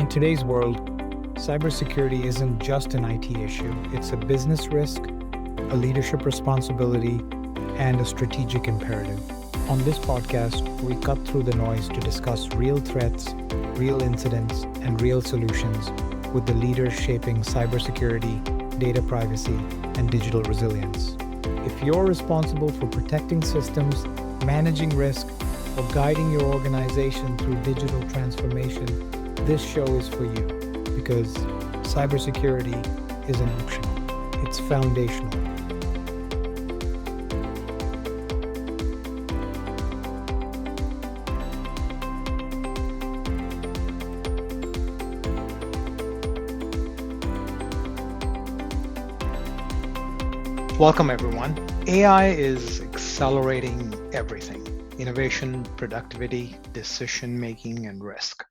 In today's world, cybersecurity isn't just an IT issue, it's a business risk, a leadership responsibility, and a strategic imperative. On this podcast, we cut through the noise to discuss real threats, real incidents, and real solutions with the leaders shaping cybersecurity, data privacy, and digital resilience. If you're responsible for protecting systems, managing risk, or guiding your organization through digital transformation, this show is for you because cybersecurity isn't optional, it's foundational. Welcome, everyone. AI is accelerating everything: innovation, productivity, decision-making, and risk.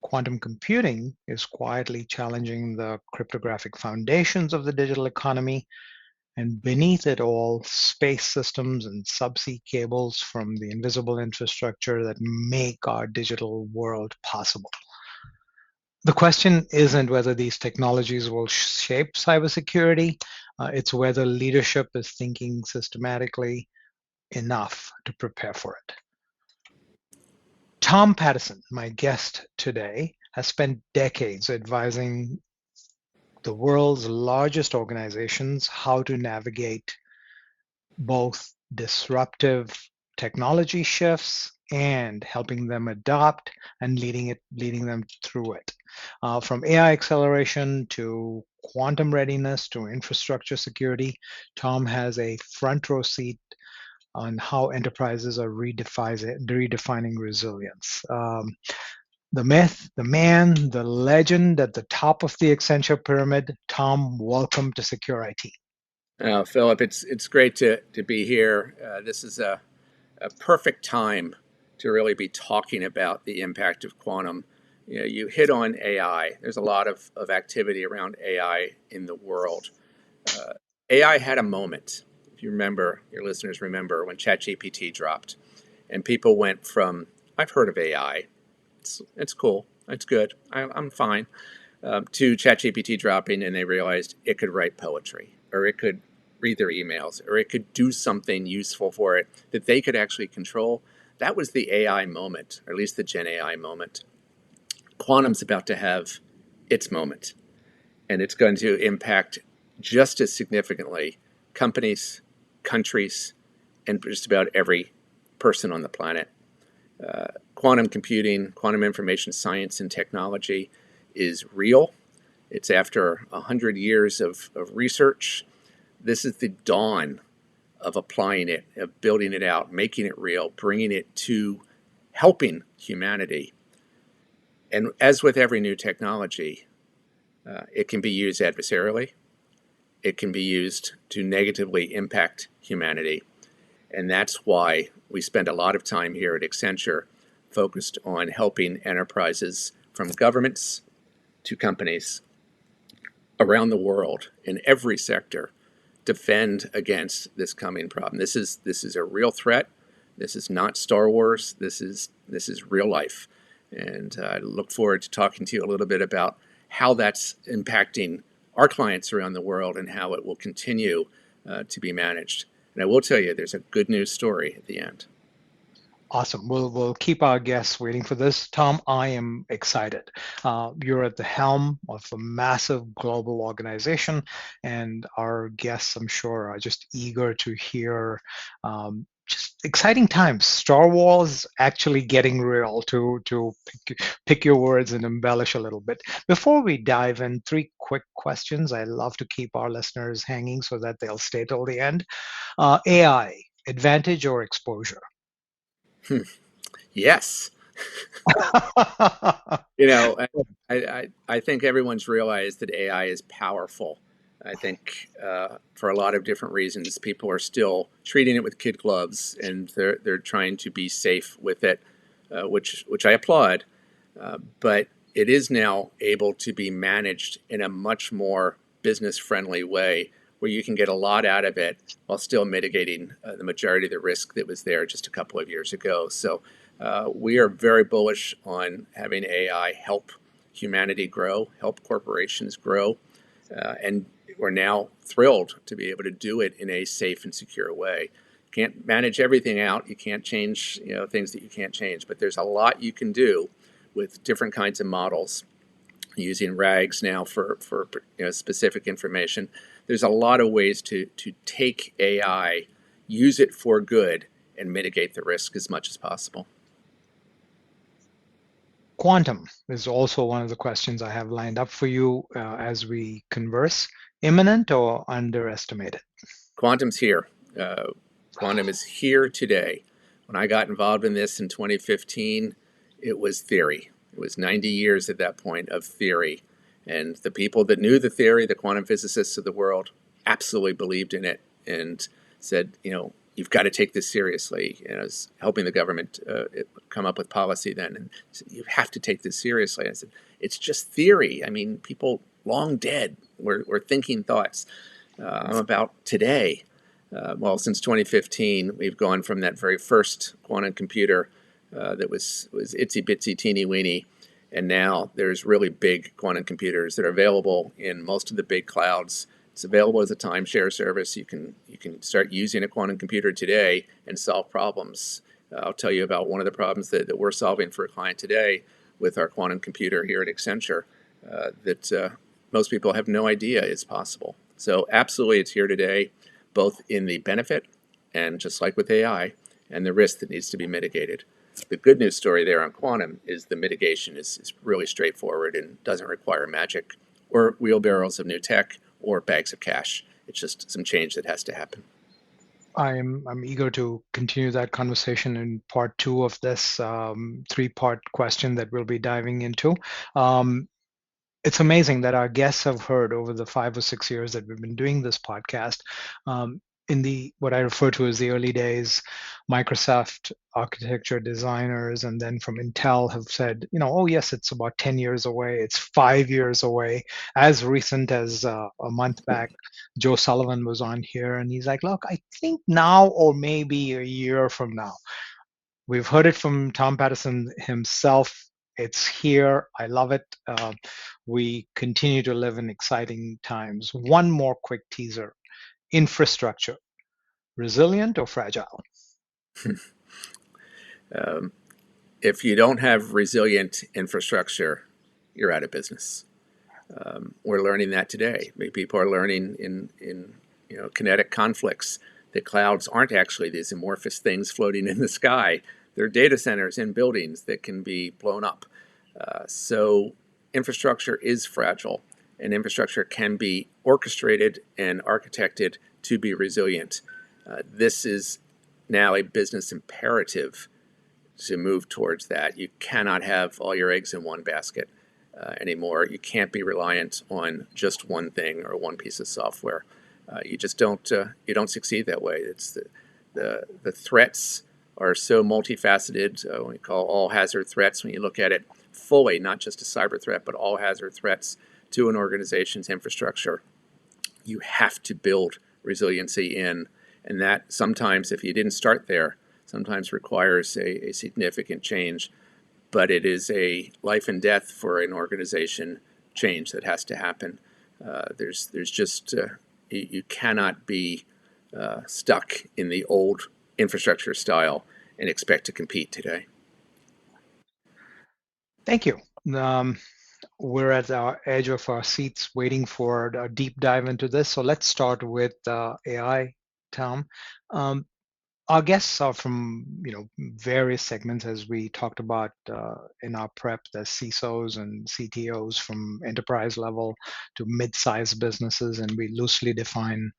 Quantum computing is quietly challenging the cryptographic foundations of the digital economy, and beneath it all, space systems and subsea cables from the invisible infrastructure that make our digital world possible. The question isn't whether these technologies will shape cybersecurity, it's whether leadership is thinking systematically enough to prepare for it. Tom Patterson, my guest today, has spent decades advising the world's largest organizations how to navigate both disruptive technology shifts and helping them adopt and leading them through it. From AI acceleration to quantum readiness to infrastructure security, Tom has a front row seat on how enterprises are redefining resilience. The myth, the man, the legend at the top of the Accenture pyramid. Tom, welcome to Secure IT. Philip, it's great to be here. This is a perfect time to really be talking about the impact of quantum. You hit on AI. There's a lot of activity around AI in the world. AI had a moment. If you remember, your listeners remember when ChatGPT dropped, and people went from, I've heard of AI, it's cool, it's good, I'm fine, to ChatGPT dropping, and they realized it could write poetry, or it could read their emails, or it could do something useful for it that they could actually control. That was the AI moment, or at least the Gen AI moment. Quantum's about to have its moment, and it's going to impact just as significantly companies, countries, and just about every person on the planet. Quantum computing, quantum information science and technology is real. It's after 100 years of research. This is the dawn of applying it, of building it out, making it real, bringing it to helping humanity. And as with every new technology, it can be used adversarially. It can be used to negatively impact humanity. And that's why we spend a lot of time here at Accenture focused on helping enterprises from governments to companies around the world in every sector defend against this coming problem. This is a real threat. This is not Star Wars. This is real life. And I look forward to talking to you a little bit about how that's impacting our clients around the world and how it will continue to be managed. And I will tell you, there's a good news story at the end. Awesome. We'll keep our guests waiting for this. Tom, I am excited. You're at the helm of a massive global organization, and our guests, I'm sure, are just eager to hear just exciting times. Star Wars actually getting real, to pick your words and embellish a little bit. Before we dive in, 3 quick questions. I love to keep our listeners hanging so that they'll stay till the end. AI, advantage or exposure? Yes. I think everyone's realized that AI is powerful. I think for a lot of different reasons, people are still treating it with kid gloves, and they're trying to be safe with it, which I applaud. But it is now able to be managed in a much more business-friendly way, where you can get a lot out of it while still mitigating the majority of the risk that was there just a couple of years ago. So we are very bullish on having AI help humanity grow, help corporations grow, and we're now thrilled to be able to do it in a safe and secure way. You can't manage everything out. You can't change, things that you can't change, but there's a lot you can do with different kinds of models using RAGs now for specific information. There's a lot of ways to take AI, use it for good, and mitigate the risk as much as possible. Quantum is also one of the questions I have lined up for you as we converse. Imminent or underestimated? Quantum's here. Quantum is here today. When I got involved in this in 2015, it was theory. It was 90 years at that point of theory. And the people that knew the theory, the quantum physicists of the world, absolutely believed in it and said, you've got to take this seriously. And I was helping the government come up with policy then. And said, you have to take this seriously. I said, it's just theory. I mean, people long dead were thinking thoughts. About today. Well, since 2015, we've gone from that very first quantum computer that was itsy bitsy teeny weeny, and now there's really big quantum computers that are available in most of the big clouds. It's available as a timeshare service. You can start using a quantum computer today and solve problems. I'll tell you about one of the problems that we're solving for a client today with our quantum computer here at Accenture that most people have no idea is possible. So absolutely, it's here today, both in the benefit and just like with AI, and the risk that needs to be mitigated. The good news story there on quantum is the mitigation is really straightforward and doesn't require magic or wheelbarrows of new tech or bags of cash. It's just some change that has to happen. I'm eager to continue that conversation in part two of this three-part question that we'll be diving into. It's amazing that our guests have heard over the 5 or 6 years that we've been doing this podcast. In the what I refer to as the early days, Microsoft architecture designers and then from Intel have said, oh yes, it's about 10 years away. It's 5 years away. As recent as a month back, Joe Sullivan was on here and he's like, look, I think now or maybe a year from now. We've heard it from Tom Patterson himself. It's here. I love it. We continue to live in exciting times. One more quick teaser. Infrastructure, resilient or fragile? If you don't have resilient infrastructure, you're out of business. We're learning that today. People are learning in kinetic conflicts that clouds aren't actually these amorphous things floating in the sky. They're data centers in buildings that can be blown up. So infrastructure is fragile, and infrastructure can be orchestrated and architected to be resilient. This is now a business imperative to move towards that. You cannot have all your eggs in one basket anymore. You can't be reliant on just one thing or one piece of software. You just don't succeed that way. It's the threats are so multifaceted. We call all hazard threats when you look at it fully, not just a cyber threat, but all hazard threats to an organization's infrastructure. You have to build resiliency in, and that sometimes, if you didn't start there, sometimes requires a significant change. But it is a life and death for an organization change that has to happen. There's just you cannot be stuck in the old infrastructure style and expect to compete today. Thank you. We're at our edge of our seats waiting for a deep dive into this. So let's start with AI, Tom. Our guests are from various segments, as we talked about in our prep. There's CISOs and CTOs from enterprise level to mid-sized businesses, and we loosely define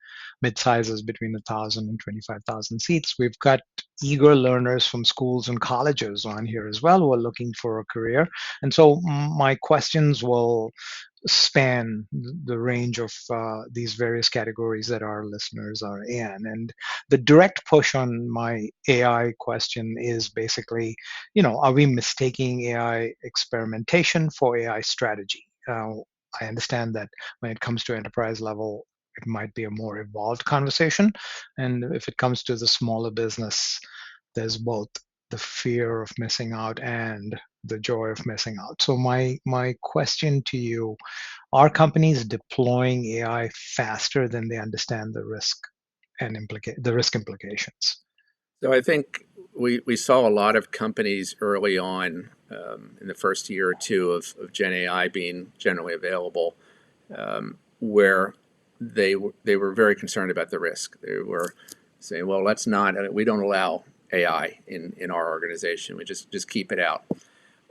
mid-sizes between 1,000 and 25,000 seats. We've got eager learners from schools and colleges on here as well who are looking for a career. And so my questions will span the range of these various categories that our listeners are in. And the direct push on my AI question is basically, are we mistaking AI experimentation for AI strategy? I understand that when it comes to enterprise level, it might be a more evolved conversation. And if it comes to the smaller business, there's both the fear of missing out and the joy of missing out. So my question to you: are companies deploying AI faster than they understand the risk and the risk implications? So I think we saw a lot of companies early on in the first year or two of Gen AI being generally available, where they were very concerned about the risk. They were saying, "Well, let's not. We don't allow AI in our organization. We just keep it out."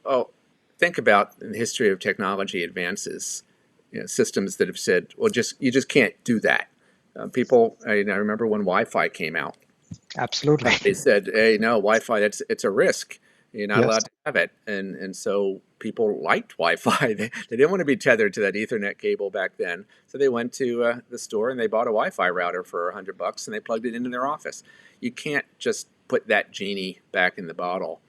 Well, think about in the history of technology advances, systems that have said, "Well, just you just can't do that." People, I remember when Wi-Fi came out, Absolutely. they said, "Hey, no, Wi-Fi. It's a risk. You're not Yes. allowed to have it." And so people liked Wi-Fi. They didn't want to be tethered to that Ethernet cable back then. So they went to the store and they bought a Wi-Fi router for $100 and they plugged it into their office. You can't just put that genie back in the bottle.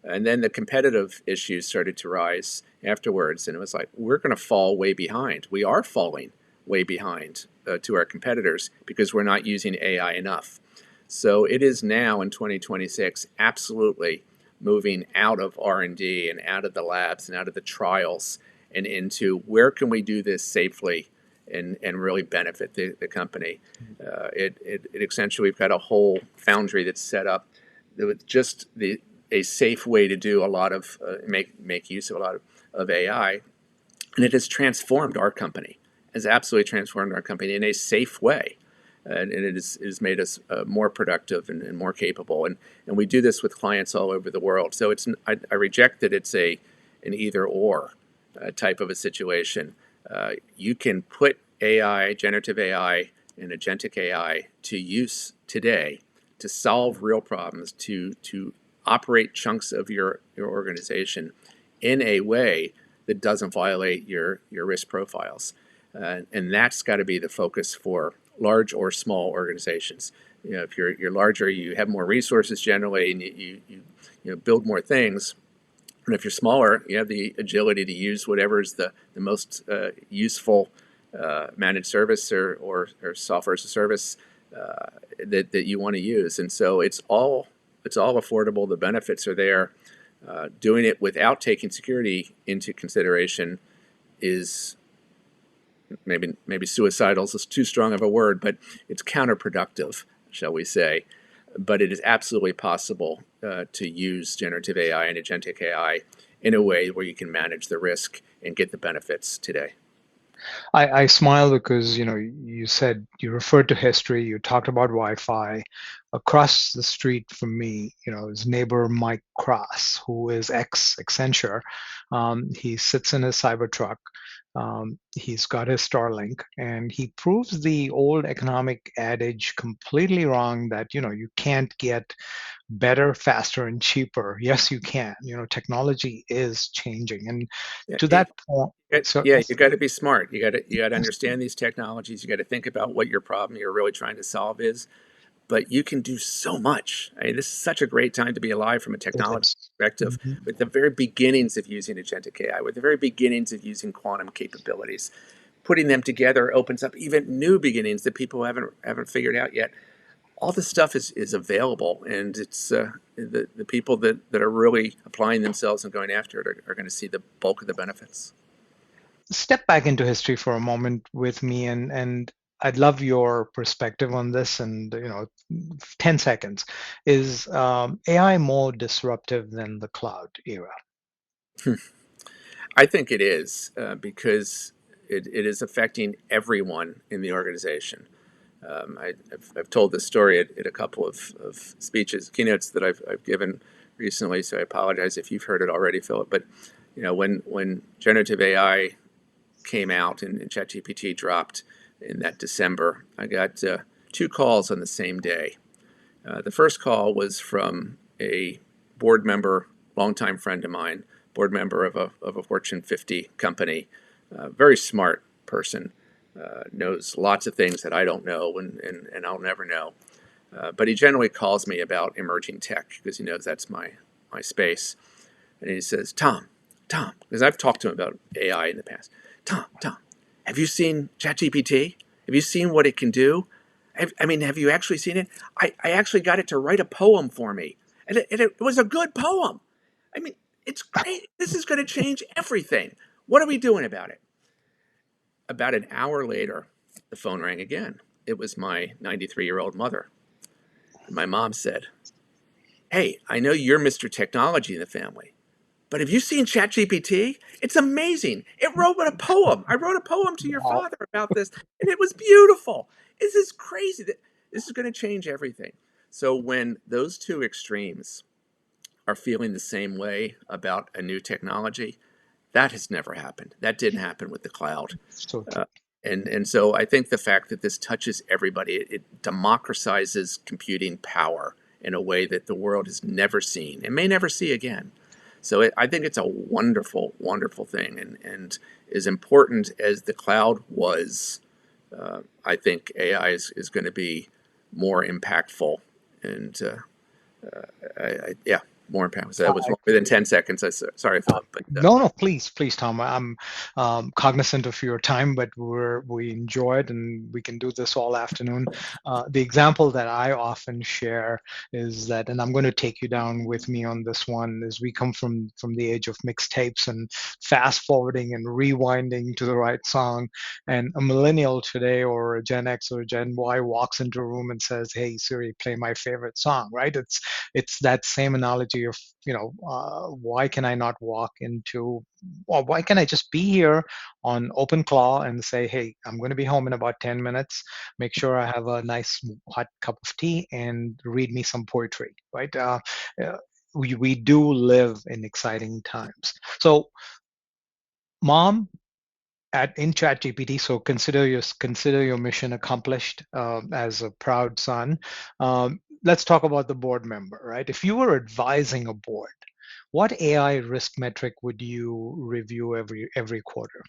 And then the competitive issues started to rise afterwards, and it was like we're going to fall way behind. We are falling way behind to our competitors because we're not using AI enough. So it is now in 2026 absolutely moving out of R&D and out of the labs and out of the trials and into where can we do this safely and really benefit the company. At Accenture, we've got a whole foundry that's set up with just a safe way to do a lot of make use of a lot of AI, and it has transformed our company. Has absolutely transformed our company in a safe way, and it has made us more productive and more capable. And we do this with clients all over the world. So I reject that it's an either or type of a situation. You can put AI, generative AI, and agentic AI to use today to solve real problems, to operate chunks of your organization in a way that doesn't violate your risk profiles. And that's got to be the focus for large or small organizations. If you're larger, you have more resources generally, and you build more things. And if you're smaller, you have the agility to use whatever is the most useful managed service or software as a service that you want to use. And so it's all affordable. The benefits are there. Doing it without taking security into consideration is maybe suicidal is too strong of a word, but it's counterproductive, shall we say. But it is absolutely possible to use generative AI and agentic AI in a way where you can manage the risk and get the benefits today. I smile because you said you referred to history. You talked about Wi-Fi. Across the street from me, his neighbor Mike Cross, who is ex Accenture. He sits in his cyber truck. He's got his Starlink, and he proves the old economic adage completely wrong that you can't get better, faster, and cheaper. Yes, you can. Technology is changing, and Yeah, to that point, so yeah, yes. you got to be smart. You got to Yes. understand these technologies. You got to think about what your problem you're really trying to solve is. But you can do so much. I mean, this is such a great time to be alive from a It technology is. perspective, Mhm. with the very beginnings of using agentic AI, with the very beginnings of using quantum capabilities. Putting them together opens up even new beginnings that people haven't figured out yet. All this stuff is available, and it's the people that are really applying themselves and going after it are going to see the bulk of the benefits. Step back into history for a moment with me, and I'd love your perspective on this. And 10 seconds. Is AI more disruptive than the cloud era? I think it is because it is affecting everyone in the organization. I've told this story at a couple of speeches, keynotes that I've given recently, so I apologize if you've heard it already, Philip. But when generative AI came out and ChatGPT dropped in that December, I got two calls on the same day. The first call was from a board member, longtime friend of mine, board member of a Fortune 50 company, very smart person, knows lots of things that I don't know and I'll never know. But he generally calls me about emerging tech because he knows that's my space. And he says, Tom, because I've talked to him about AI in the past. Tom, have you seen ChatGPT? Have you seen what it can do? Have you actually seen it? I actually got it to write a poem for me, and it was a good poem. I mean, It's great. This is going to change everything. What are we doing about it? About an hour later, the phone rang again. It was my 93-year-old mother. And my mom said, "Hey, I know you're Mr. Technology in the family, but have you seen ChatGPT? It's amazing. It wrote a poem. I wrote a poem to your Wow. father about this, and it was beautiful. This is crazy. This is going to change everything." So when those two extremes are feeling the same way about a new technology, that has never happened. That didn't happen with the cloud. So Uh, true. and so I think the fact that this touches everybody, it democratizes computing power in a way that the world has never seen and may never see again. So I think it's a wonderful, wonderful thing. And as important as the cloud was, I think AI is going to be more impactful. And yeah, more impactful. So that was I more than 10 seconds. Sorry, Philip. But No, no, please, Tom. I'm cognizant of your time, but we enjoy it, and we can do this all afternoon. The example that I often share is that, and I'm going to take you down with me on this one, is we come from the age of mixtapes and fast forwarding and rewinding to the right song, and a millennial today or a Gen X or a Gen Y walks into a room and says, "Hey Siri, play my favorite song." Right? It's that same analogy of, why can I not walk into, or why can I just be here on OpenClaw and say, hey, I'm going to be home in about 10 minutes, make sure I have a nice hot cup of tea and read me some poetry, right? Uh, we do live in exciting times. So, mom, at in ChatGPT, so consider your mission accomplished, as a proud son. Let's talk about the board member, right? If you were advising a board, what AI risk metric would you review every quarter?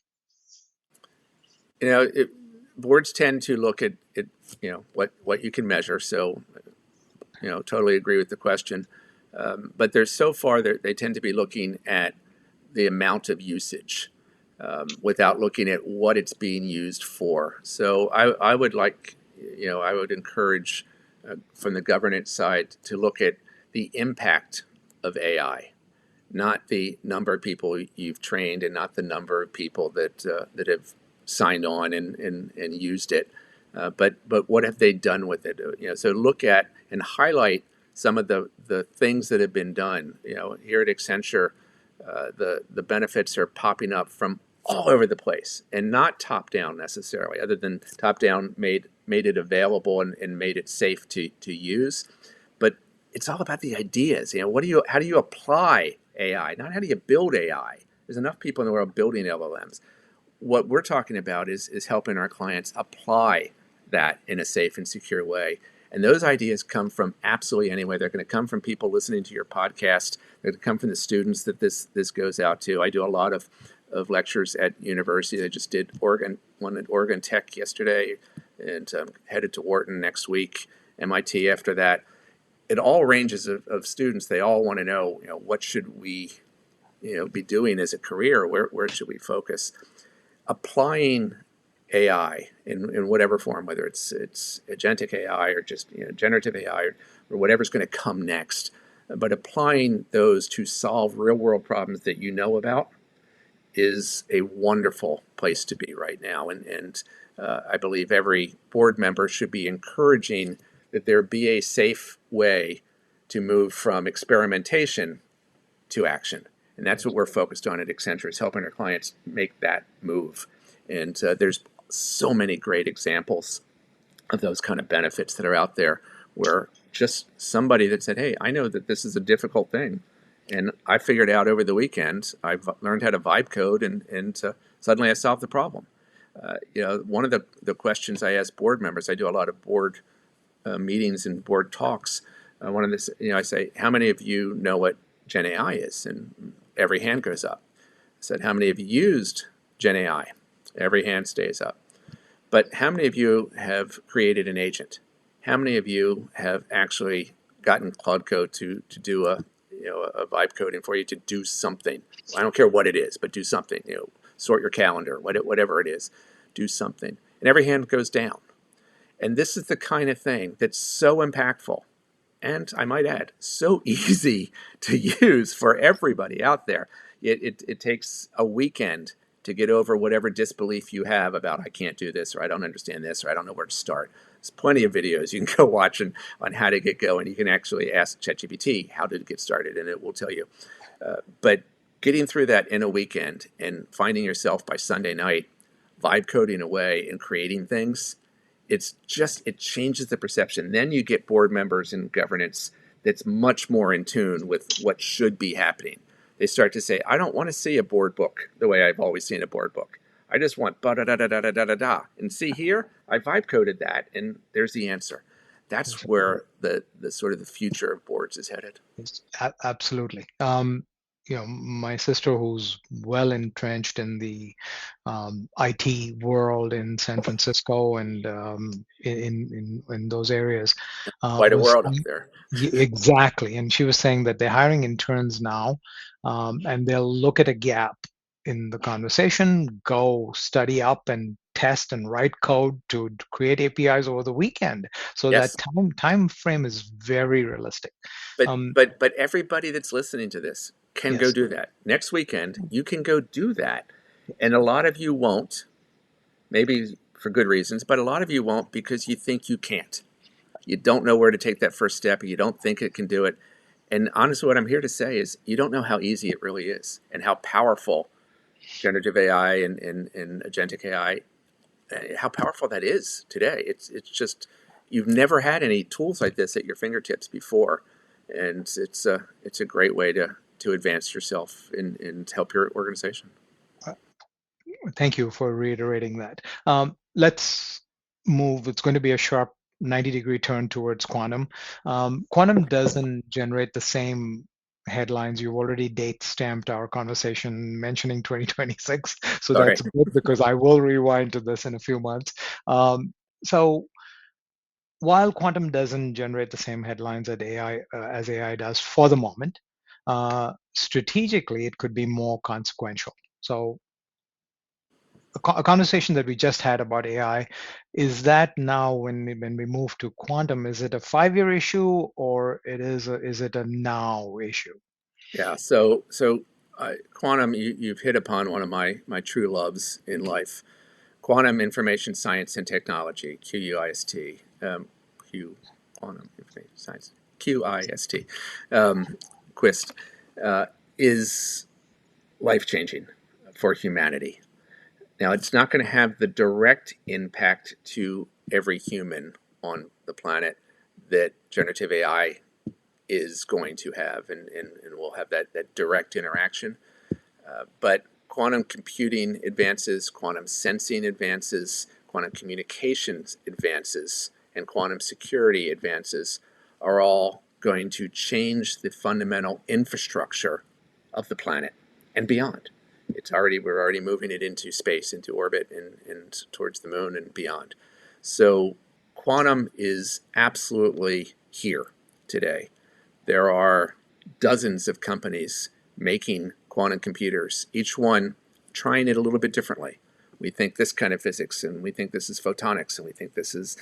you know, boards tend to look at what you can measure. So totally agree with the question. But there's so far they tend to be looking at the amount of usage without looking at what it's being used for. So I would I would encourage from the governance side to look at the impact of AI, not the number of people you've trained and not the number of people that have signed on and used it, but what have they done with it? So look at and highlight some of the things that have been done. Here at Accenture, the benefits are popping up from all over the place and not top down necessarily, other than top down made it available and made it safe to use. But it's all about the ideas. How do you apply AI? Not how do you build AI. There's enough people in the world building LLMs. What we're talking about is helping our clients apply that in a safe and secure way. And those ideas come from absolutely anywhere. They're going to come from people listening to your podcast. They're going to come from the students that this goes out to. I do a lot of lectures at university. I just did one at Oregon Tech yesterday, and headed to Wharton next week, MIT after that. It all ranges of students. They all want to know, what should we, be doing as a career? Where should we focus? Applying AI in whatever form, whether it's agentic AI or just generative AI or whatever's going to come next, but applying those to solve real world problems that you know about is a wonderful place to be right now. And I believe every board member should be encouraging that there be a safe way to move from experimentation to action. And that's what we're focused on at Accenture, is helping our clients make that move. And there's so many great examples of those kind of benefits that are out there, where just somebody that said, hey, I know that this is a difficult thing, and I figured out over the weekend. I've learned how to vibe code, and suddenly I solved the problem. One of the questions I ask board members, I do a lot of board meetings and board talks. One of this, I say, how many of you know what Gen AI is? And every hand goes up. I said, how many of you used Gen AI? Every hand stays up. But how many of you have created an agent? How many of you have actually gotten Cloud Code to do a vibe coding for you to do something? I don't care what it is, but do something. Sort your calendar, whatever it is, do something. And every hand goes down. And this is the kind of thing that's so impactful and I might add, so easy to use for everybody out there. It takes a weekend to get over whatever disbelief you have about I can't do this, or I don't understand this, or I don't know where to start. There's plenty of videos you can go watch on how to get going. You can actually ask ChatGPT how to get started, and it will tell you. But getting through that in a weekend and finding yourself by Sunday night vibe coding away and creating things, it changes the perception. Then you get board members and governance that's much more in tune with what should be happening. They start to say, I don't want to see a board book the way I've always seen a board book. I just want da da da da da da da da. And see here, I vibe coded that, and there's the answer. That's where the sort of the future of boards is headed. Yes, absolutely. My sister, who's well entrenched in the IT world in San Francisco and in those areas, Quite a was world up there. exactly, and she was saying that they're hiring interns now, and they'll look at a gap in the conversation, go study up and test and write code to create APIs over the weekend. So that Yes. time frame is very realistic. But Um, but but everybody that's listening to this can go yes, do that. Next weekend, you can go do that. And a lot of you won't, maybe for good reasons, but a lot of you won't because you think you can't. You don't know where to take that first step, you don't think it can do it. And honestly, what I'm here to say is you don't know how easy it really is and how powerful generative AI and agentic AI, how powerful that is today. It's just you've never had any tools like this at your fingertips before, and it's a great way to advance yourself and help your organization. thank you for reiterating that. Let's move. It's going to be a sharp 90-degree turn towards quantum. Quantum doesn't generate the same headlines. You've already date stamped our conversation mentioning 2026. So Sorry. that's good because I will rewind to this in a few months. So while quantum doesn't generate the same headlines as AI does for the moment, strategically, it could be more consequential. So a conversation that we just had about AI, is that now when we move to quantum, is it a 5-year issue or is it a now issue? Yeah. So quantum, you've hit upon one of my true loves in life. Quantum Information Science and Technology, QUIST, Q Quantum Information Science, QIST, QUIST, is life changing for humanity. Now, it's not going to have the direct impact to every human on the planet that generative AI is going to have, and we'll have that direct interaction. But quantum computing advances, quantum sensing advances, quantum communications advances, and quantum security advances are all going to change the fundamental infrastructure of the planet and beyond. We're already moving it into space, into orbit, and towards the moon and beyond. So quantum is absolutely here today. There are dozens of companies making quantum computers, each one trying it a little bit differently. We think this kind of physics, and we think this is photonics, and we think this is,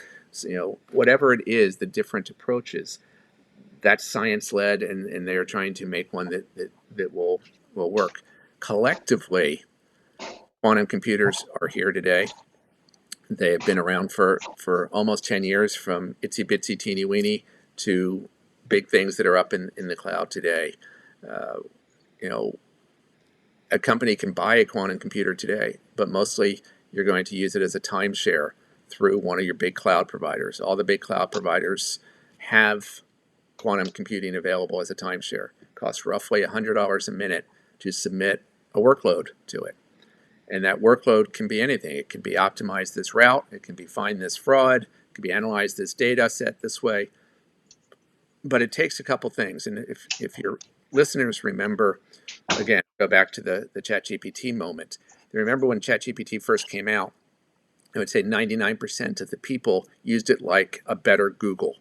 whatever it is, the different approaches. That's science led, and they are trying to make one that will work. Collectively, quantum computers are here today. They have been around for almost 10 years, from itsy bitsy teeny weeny to big things that are up in the cloud today. Uh, you know, a company can buy a quantum computer today, but mostly you're going to use it as a timeshare through one of your big cloud providers. All the big cloud providers have quantum computing available as a timeshare. It costs roughly $100 a minute to submit a workload to it. And that workload can be anything. It can be optimize this route, it can be find this fraud, it can be analyze this data set this way. But it takes a couple things. And if your listeners remember, again, go back to the ChatGPT moment. They remember when ChatGPT first came out, I would say 99% of the people used it like a better Google.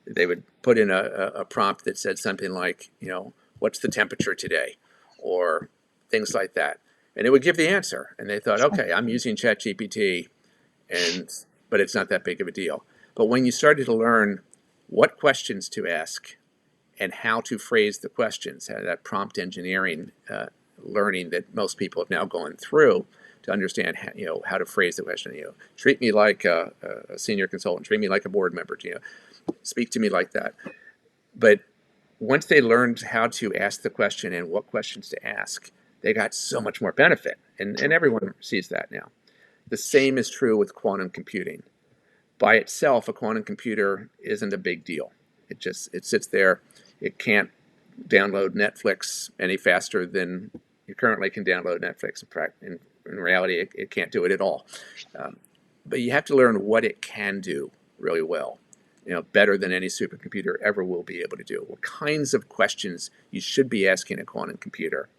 They would put in a prompt that said something like, what's the temperature today? Or things like that. And it would give the answer. And they thought, okay, I'm using ChatGPT, but it's not that big of a deal. But when you started to learn what questions to ask and how to phrase the questions, that prompt engineering learning that most people have now gone through to understand how to phrase the question. Treat me like a senior consultant, treat me like a board member, speak to me like that. But once they learned how to ask the question and what questions to ask, they got so much more benefit. And everyone sees that now. The same is true with quantum computing. By itself, a quantum computer isn't a big deal. It sits there. It can't download Netflix any faster than you currently can download Netflix. In reality, it can't do it at all. But you have to learn what it can do really well, better than any supercomputer ever will be able to do. What kinds of questions you should be asking a quantum computer.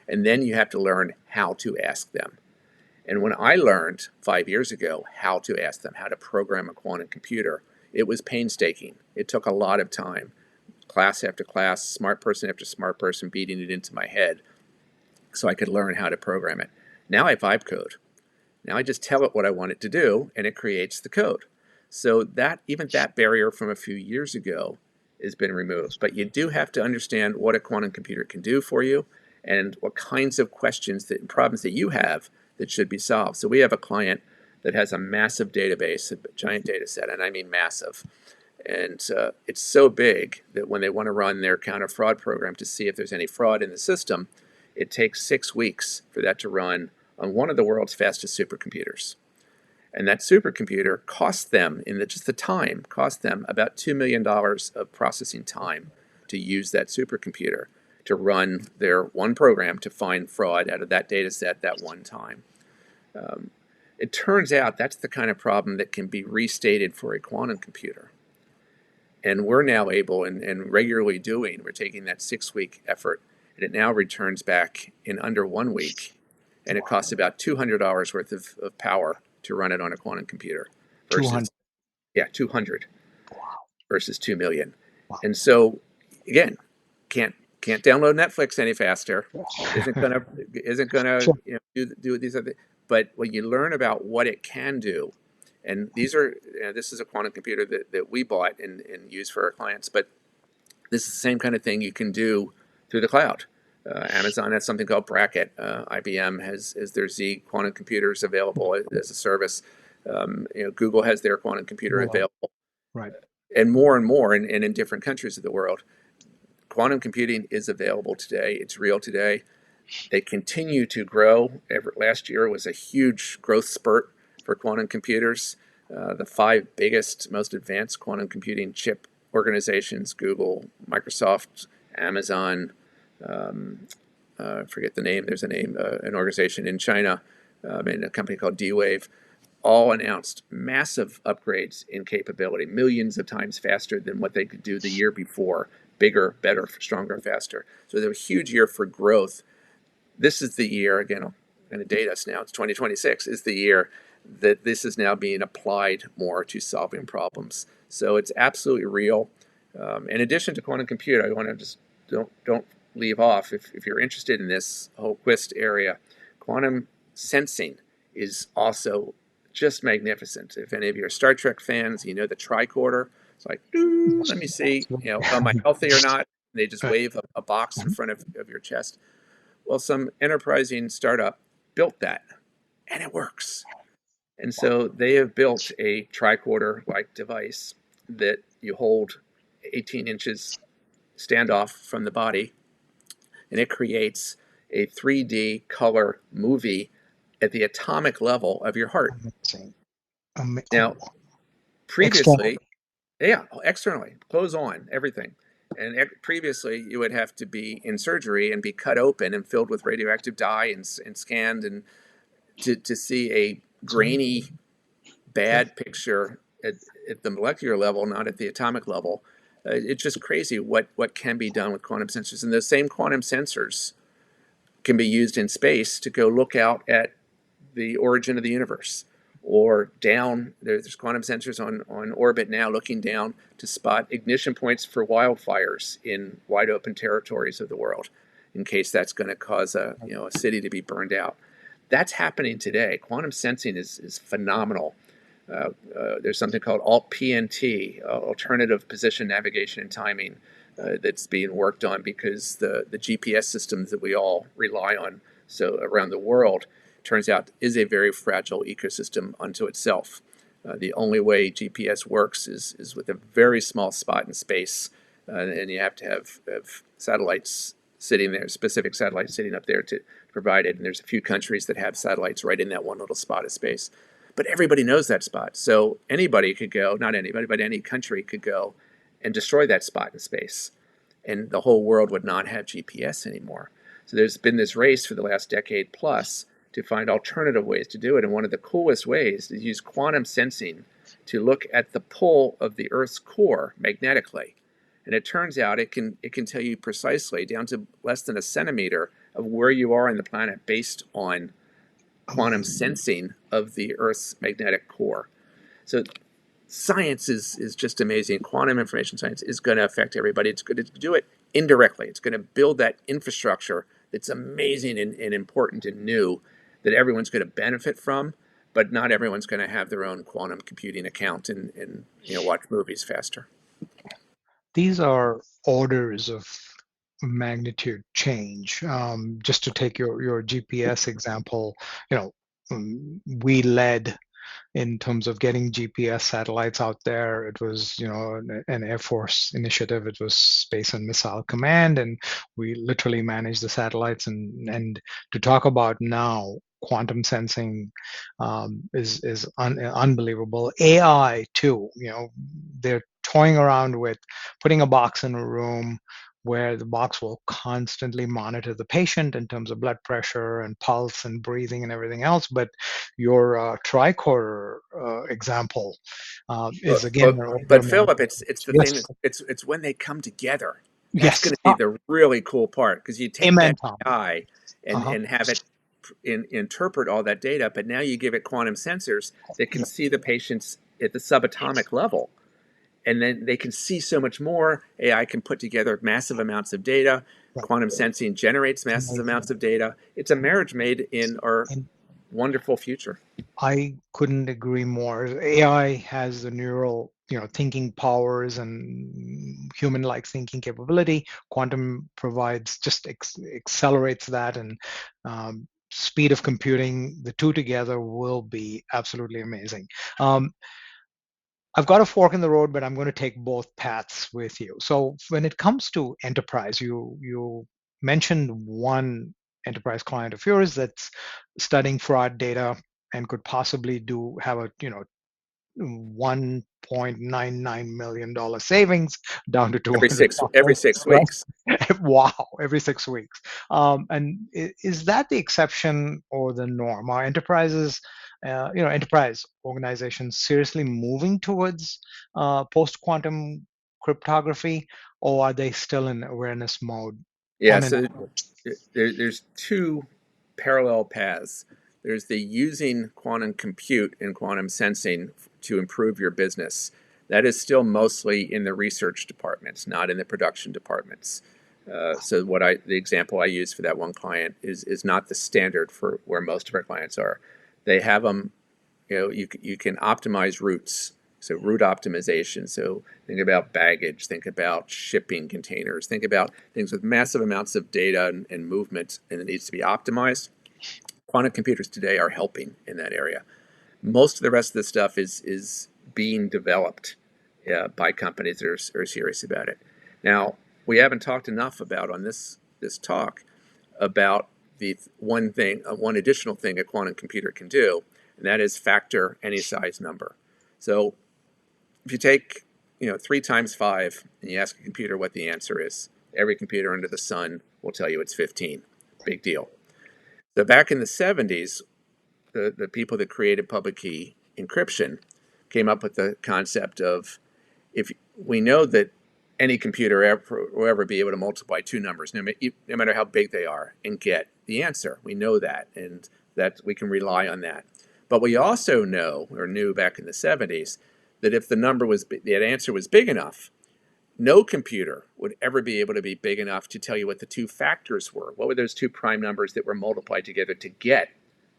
And then you have to learn how to ask them. And when I learned 5 years ago how to ask them, how to program a quantum computer, it was painstaking. It took a lot of time. Class after class, smart person after smart person beating it into my head so I could learn how to program it. Now I vibe code. Now I just tell it what I want it to do, and it creates the code. So that even that barrier from a few years ago has been removed. But you do have to understand what a quantum computer can do for you and what kinds of questions and problems that you have that should be solved. So we have a client that has a massive database, a giant data set, and I mean massive. And it's so big that when they want to run their counter fraud program to see if there's any fraud in the system, it takes 6 weeks for that to run on one of the world's fastest supercomputers. And that supercomputer cost them, just the time, cost them about $2 million of processing time to use that supercomputer to run their one program to find fraud out of that data set that one time. It turns out that's the kind of problem that can be restated for a quantum computer. And we're now able, and regularly doing, we're taking that 6-week effort, and it now returns back in under 1 week. And it costs about $200 worth of power to run it on a quantum computer. 200. Yeah, 200 versus 2 million. Wow. And so, again, can't download Netflix any faster. Isn't gonna Sure. do these other. But when you learn about what it can do, and this is a quantum computer that we bought and use for our clients, but this is the same kind of thing you can do through the cloud. Amazon has something called Bracket. IBM has their Z quantum computers available as a service. Google has their quantum computer available. Right. And more, and in different countries of the world. Quantum computing is available today. It's real today. They continue to grow. Last year was a huge growth spurt for quantum computers. The 5 biggest, most advanced quantum computing chip organizations, Google, Microsoft, Amazon, forget the name, there's an organization in China, and a company called D-Wave, all announced massive upgrades in capability, millions of times faster than what they could do the year before, bigger, better, stronger, faster. So there's a huge year for growth. This is the year, again, I'm going to date us now, it's 2026, is the year that this is now being applied more to solving problems. So it's absolutely real. In addition to quantum computer, I want to just don't leave off, if you're interested in this whole Quist area, quantum sensing is also just magnificent. If any of you are Star Trek fans, the tricorder. It's like, let me see, am I healthy or not? They just wave a box in front of your chest. Well, some enterprising startup built that, and it works. And so they have built a tricorder-like device that you hold 18 inches standoff from the body, and it creates a 3D color movie at the atomic level of your heart. Now, previously, externally, clothes on, everything. And previously, you would have to be in surgery and be cut open and filled with radioactive dye and scanned, and to see a grainy, bad picture at the molecular level, not at the atomic level. It's just crazy what can be done with quantum sensors. And those same quantum sensors can be used in space to go look out at the origin of the universe. Or down, there's quantum sensors on orbit now looking down to spot ignition points for wildfires in wide open territories of the world, in case that's going to cause a city to be burned out. That's happening today. Quantum sensing is phenomenal. There's something called Alt PNT, Alternative Position Navigation and Timing, that's being worked on because the GPS systems that we all rely on so around the world turns out is a very fragile ecosystem unto itself. The only way GPS works is with a very small spot in space, and you have to have satellites sitting there, specific satellites sitting up there to provide it. And there's a few countries that have satellites right in that one little spot of space. But everybody knows that spot. So anybody could go, not anybody, but any country could go and destroy that spot in space. And the whole world would not have GPS anymore. So there's been this race for the last decade plus to find alternative ways to do it. And one of the coolest ways is use quantum sensing to look at the pull of the Earth's core magnetically. And it turns out it can tell you precisely down to less than a centimeter of where you are on the planet based on quantum sensing of the Earth's magnetic core. So science is just amazing. Quantum information science is going to affect everybody. It's going to do it indirectly. It's going to build that infrastructure that's amazing and important and new that everyone's going to benefit from, but not everyone's going to have their own quantum computing account and watch movies faster. These are orders of magnitude change. Just to take your GPS example, we led in terms of getting GPS satellites out there. It was, an Air Force initiative. It was Space and Missile Command, and we literally managed the satellites. And to talk about now, quantum sensing is unbelievable. AI too. They're toying around with putting a box in a room where the box will constantly monitor the patient in terms of blood pressure and pulse and breathing and everything else. But your tricorder example is again But, an order but of Philip, magnitude. it's the thing. Yes, It's when they come together. That's yes, going to be the really cool part because you take amen, that Tom. AI Uh-huh. and have it interpret all that data, but now you give it quantum sensors that can Yeah, see the patients at the subatomic level, and then they can see so much more. AI can put together massive amounts of data. right. Quantum sensing generates It's massive amazing. amounts of data. It's a marriage made in our And wonderful future. I couldn't agree more. AI has the neural, thinking powers and human-like thinking capability. Quantum provides just accelerates that, and speed of computing. The two together will be absolutely amazing. Um, I've got a fork in the road, but I'm going to take both paths with you. So when it comes to enterprise, you mentioned one enterprise client of yours that's studying fraud data and could possibly do have a $1.99 million savings down to Every $200, 6 weeks. right? Wow, every 6 weeks. And is that the exception or the norm? Are enterprises, enterprise organizations seriously moving towards post-quantum cryptography, or are they still in awareness mode Yeah, on an so average? there's two parallel paths. There's the using quantum compute and quantum sensing to improve your business. That is still mostly in the research departments, not in the production departments. So the example I use for that one client is not the standard for where most of our clients are. They have them, you can optimize routes. So route optimization. So think about baggage, think about shipping containers, think about things with massive amounts of data and movement, and it needs to be optimized. Quantum computers today are helping in that area. Most of the rest of the stuff is being developed by companies that are serious about it. Now, we haven't talked enough about on this talk about the one additional thing a quantum computer can do, and that is factor any size number. So if you take 3 times 5 and you ask a computer what the answer is, every computer under the sun will tell you it's 15. Big deal. So back in the 70s, the people that created public key encryption came up with the concept of, if we know that any computer will ever be able to multiply two numbers, no matter how big they are, and get the answer. We know that, and that we can rely on that. But we also know, or knew back in the 70s, that if that answer was big enough, no computer would ever be able to be big enough to tell you what the two factors were. What were those two prime numbers that were multiplied together to get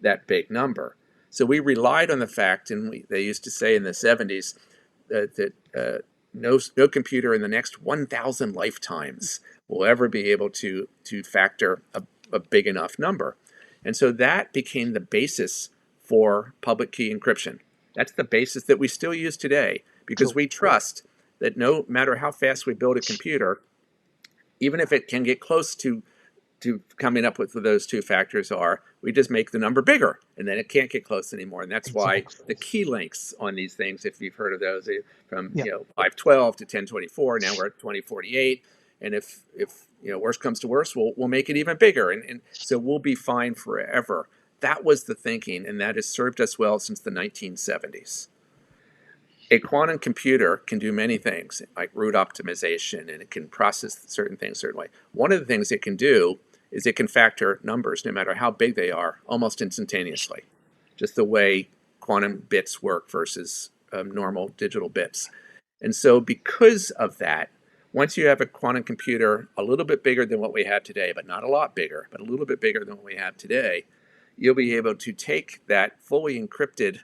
that big number? So we relied on the fact, and they used to say in the 70s that no computer in the next 1,000 lifetimes will ever be able to factor a big enough number. And so that became the basis for public key encryption. That's the basis that we still use today, because True. we trust that no matter how fast we build a computer, even if it can get close to coming up with what those two factors are, we just make the number bigger, and then it can't get close anymore. And that's why Exactly. the key lengths on these things, if you've heard of those, from Yeah. 512 to 1024, now we're at 2048. And if worst comes to worst, we'll make it even bigger, and so we'll be fine forever. That was the thinking, and that has served us well since the 1970s. A quantum computer can do many things, like root optimization, and it can process certain things a certain way. One of the things it can do is it can factor numbers, no matter how big they are, almost instantaneously, just the way quantum bits work versus normal digital bits. And so because of that, once you have a quantum computer a little bit bigger than what we have today, but not a lot bigger, but a little bit bigger than what we have today, you'll be able to take that fully encrypted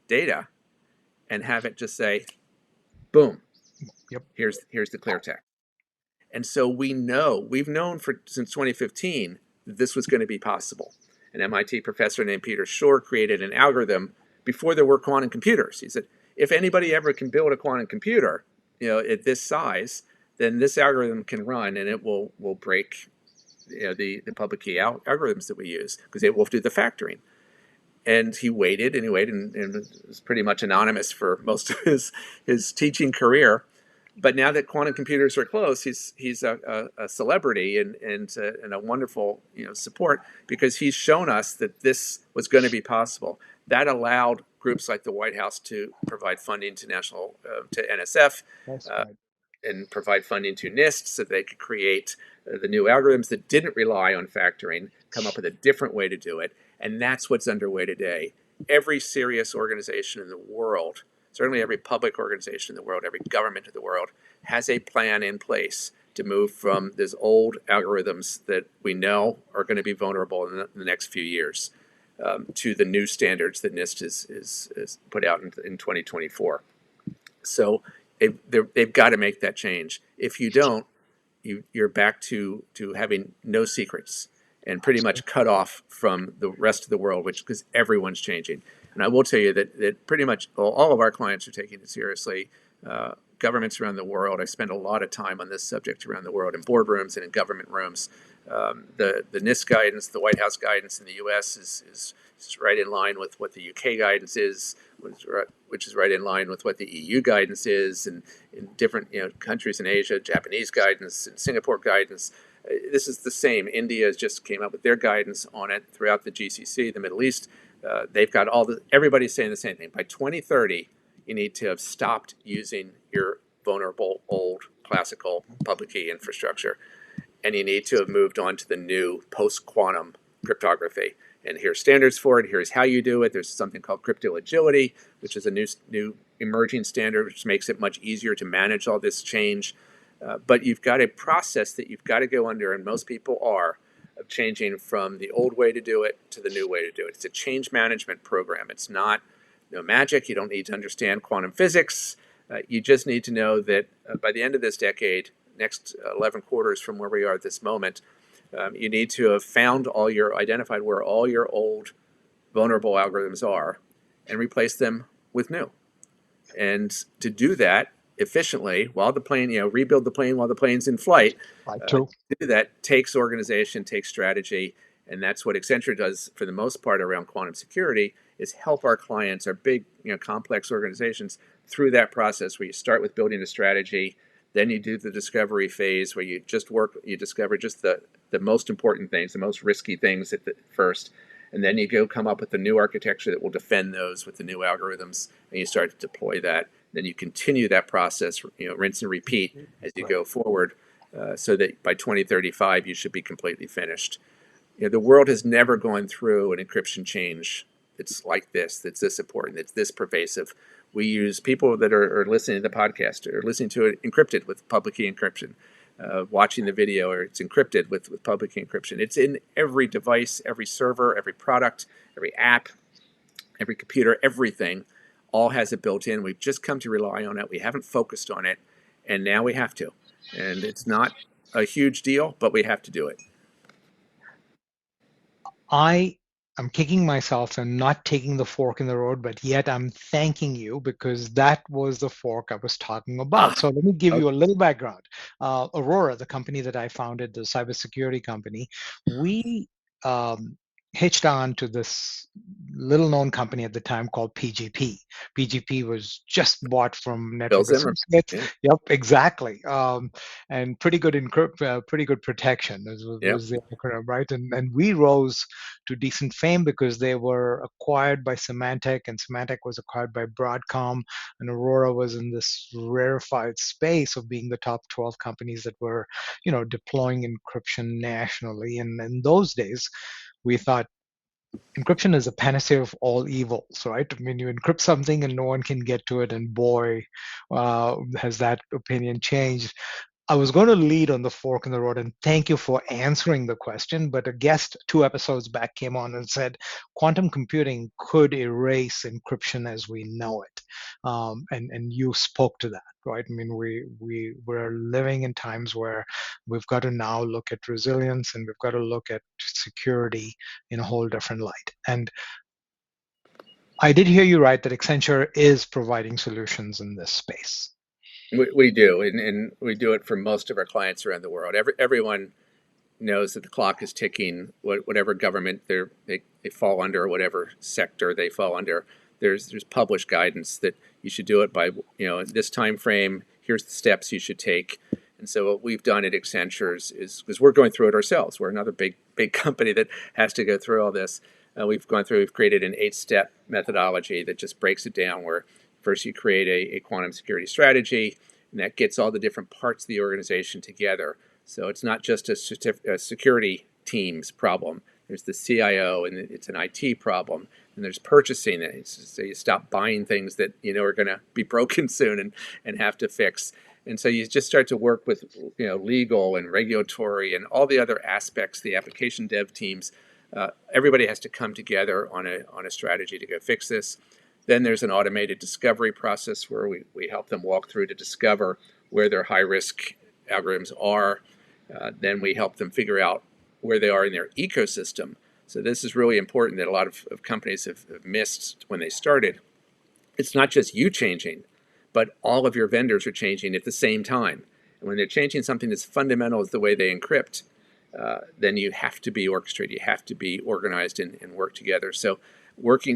data and have it just say, boom, Yep. here's the clear text. And so we've known since 2015 that this was going to be possible. An MIT professor named Peter Shor created an algorithm before there were quantum computers. He said, if anybody ever can build a quantum computer, at this size, then this algorithm can run, and it will break the public key algorithms that we use, because it will do the factoring. And he waited and he waited, and was pretty much anonymous for most of his teaching career. But now that quantum computers are close, he's a celebrity and a wonderful support, because he's shown us that this was going to be possible. That allowed groups like the White House to provide funding to NSF, That's uh, right. and provide funding to NIST so they could create the new algorithms that didn't rely on factoring, come up with a different way to do it. And that's what's underway today. Every serious organization in the world, certainly every public organization in the world, every government in the world, has a plan in place to move from those old algorithms that we know are going to be vulnerable in the next few years, to the new standards that NIST is put out in 2024. So they've got to make that change. If you don't, you're back to having no secrets and pretty much cut off from the rest of the world, because everyone's changing. And I will tell you that pretty much all of our clients are taking it seriously. Governments around the world, I spend a lot of time on this subject around the world in boardrooms and in government rooms. The NIST guidance, the White House guidance in the U.S. is right in line with what the U.K. guidance is, which is right in line with what the EU guidance is, and in different countries in Asia, Japanese guidance and Singapore guidance. This is the same. India just came up with their guidance on it throughout the GCC, the Middle East. They've got everybody's saying the same thing. By 2030, you need to have stopped using your vulnerable old classical public key infrastructure, and you need to have moved on to the new post-quantum cryptography. And here's standards for it. Here's how you do it. There's something called crypto agility, which is a new emerging standard, which makes it much easier to manage all this change. But you've got a process that you've got to go under, and most people are, of changing from the old way to do it to the new way to do it. It's a change management program. It's not no magic. You don't need to understand quantum physics. You just need to know that by the end of this decade, next 11 quarters from where we are at this moment, you need to have identified where all your old vulnerable algorithms are, and replace them with new. And to do that efficiently while the plane, rebuild the plane while the plane's in flight, True. to do that takes organization, takes strategy. And that's what Accenture does for the most part around quantum security, is help our clients, our big, complex organizations, through that process, where you start with building a strategy, then you do the discovery phase, where you discover just the most important things, the most risky things at the first, and then you go come up with a new architecture that will defend those with the new algorithms, and you start to deploy that. Then you continue that process, rinse and repeat as you go forward, so that by 2035 you should be completely finished. The world has never gone through an encryption change that's like this, that's this important, that's this pervasive. We use, people that are listening to the podcast are listening to it encrypted with public key encryption, watching the video, or it's encrypted with public key encryption. It's in every device, every server, every product, every app. every computer, everything, all has it built in. We've just come to rely on it. We haven't focused on it, and now we have to. And it's not a huge deal, but we have to do it. I am kicking myself and not taking the fork in the road, but yet I'm thanking you because that was the fork I was talking about. Ah, So let me give you a okay. little background. Aurora, the company that I founded, the cybersecurity company, we um, hitched on to this little known company at the time called PGP. PGP was just bought from Bill Network Zimmer. Associates. Yeah, Yep, exactly. And pretty good pretty good protection yeah. was the acronym, right? And we rose to decent fame because they were acquired by Symantec, and Symantec was acquired by Broadcom, and Aurora was in this rarefied space of being the top 12 companies that were, deploying encryption nationally. And in those days, we thought encryption is a panacea of all evils, right? I mean, you encrypt something and no one can get to it, and boy, has that opinion changed. I was going to lead on the fork in the road, and thank you for answering the question. But a guest 2 episodes back came on and said quantum computing could erase encryption as we know it, and you spoke to that, right? I mean, we're living in times where we've got to now look at resilience, and we've got to look at security in a whole different light. And I did hear you right that Accenture is providing solutions in this space. We do, and we do it for most of our clients around the world. Everyone knows that the clock is ticking. Whatever government they fall under, whatever sector they fall under, there's published guidance that you should do it by this time frame. Here's the steps you should take. And so what we've done at Accenture is because we're going through it ourselves. We're another big company that has to go through all this. We've created an 8-step methodology that just breaks it down. Where first you create a quantum security strategy, and that gets all the different parts of the organization together. So it's not just a security team's problem. There's the CIO, and it's an IT problem. And there's purchasing. So you stop buying things that are going to be broken soon and have to fix. And so you just start to work with legal and regulatory and all the other aspects, the application dev teams. Everybody has to come together on a strategy to go fix this. Then there's an automated discovery process where we help them walk through to discover where their high risk algorithms are. Then we help them figure out where they are in their ecosystem. So this is really important that a lot of companies have missed when they started. It's not just you changing, but all of your vendors are changing at the same time. And when they're changing something as fundamental as the way they encrypt, then you have to be orchestrated. You have to be organized and work together. So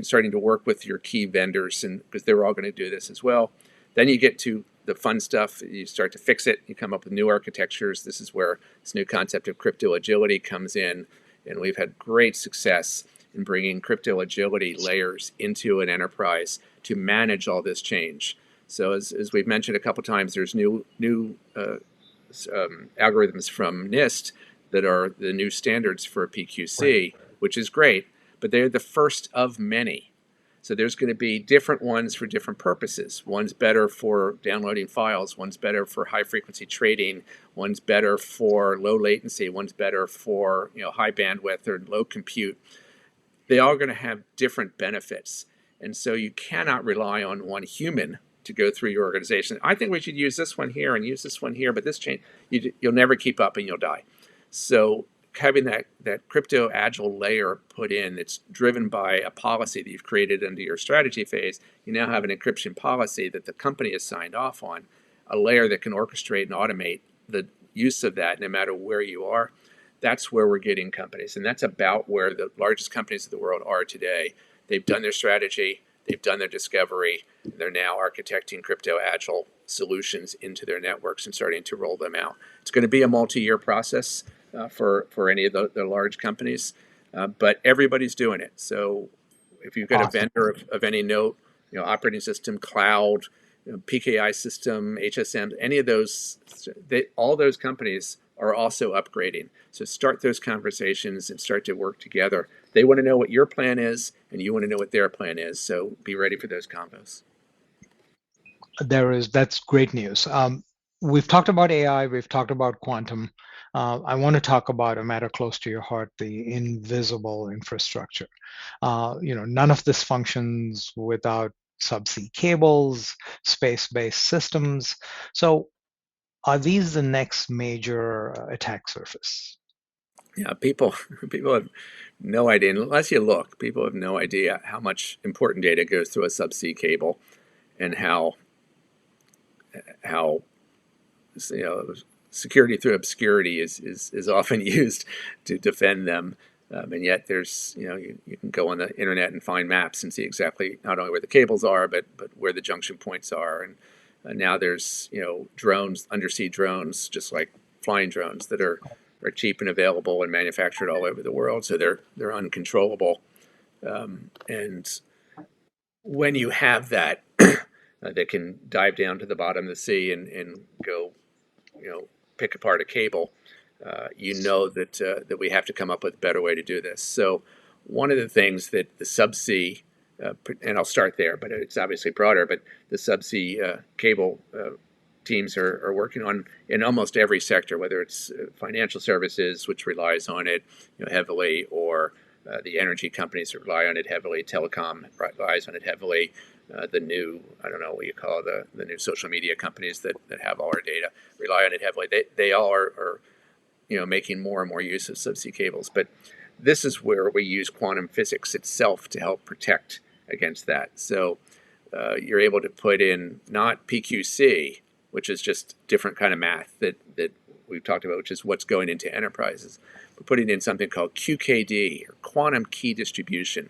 starting to work with your key vendors, and because they're all going to do this as well. Then you get to the fun stuff. You start to fix it. You come up with new architectures. This is where this new concept of crypto agility comes in, and we've had great success in bringing crypto agility layers into an enterprise to manage all this change. So as we've mentioned a couple times, there's new algorithms from NIST that are the new standards for Right. PQC, which is great, but they're the first of many. So there's going to be different ones for different purposes. One's better for downloading files, one's better for high frequency trading, one's better for low latency, one's better for high bandwidth or low compute. They all going to have different benefits. And so you cannot rely on one human to go through your organization. I think we should use this one here and use this one here, but this change, you'll never keep up and you'll die. So having that crypto agile layer put in that's driven by a policy that you've created under your strategy phase, you now have an encryption policy that the company has signed off on, a layer that can orchestrate and automate the use of that no matter where you are. That's where we're getting companies. And that's about where the largest companies of the world are today. They've done their strategy, they've done their discovery, and they're now architecting crypto agile solutions into their networks and starting to roll them out. It's going to be a multi-year process for any of the large companies, but everybody's doing it. So if you've got a Awesome. vendor of any note, operating system, cloud, PKI system, HSM, any of those, all those companies are also upgrading. So start those conversations and start to work together. They want to know what your plan is, and you want to know what their plan is. So be ready for those combos. That's great news. we've talked about AI, we've talked about quantum. I want to talk about a matter close to your heart, the invisible infrastructure. None of this functions without subsea cables, space-based systems. So are these the next major attack surface? Yeah, people people have no idea unless you look. People have no idea how much important data goes through a subsea cable, and how you know security through obscurity is often used to defend them. And yet there's you can go on the internet and find maps and see exactly not only where the cables are but where the junction points are. And now there's drones, undersea drones, just like flying drones that are cheap and available and manufactured all over the world, so they're uncontrollable. And when you have that, that can dive down to the bottom of the sea and go, pick apart a cable, that we have to come up with a better way to do this. So one of the things that the subsea, and I'll start there, but it's obviously broader, but the subsea cable teams are working on in almost every sector, whether it's financial services, which relies on it heavily, or the energy companies that rely on it heavily, telecom relies on it heavily, the new, I don't know what you call the new social media companies that have all our data rely on it heavily. They all are making more and more use of subsea cables. But this is where we use quantum physics itself to help protect against that. So you're able to put in not PQC, which is just different kind of math that we've talked about, which is what's going into enterprises. We're putting in something called QKD, or quantum key distribution,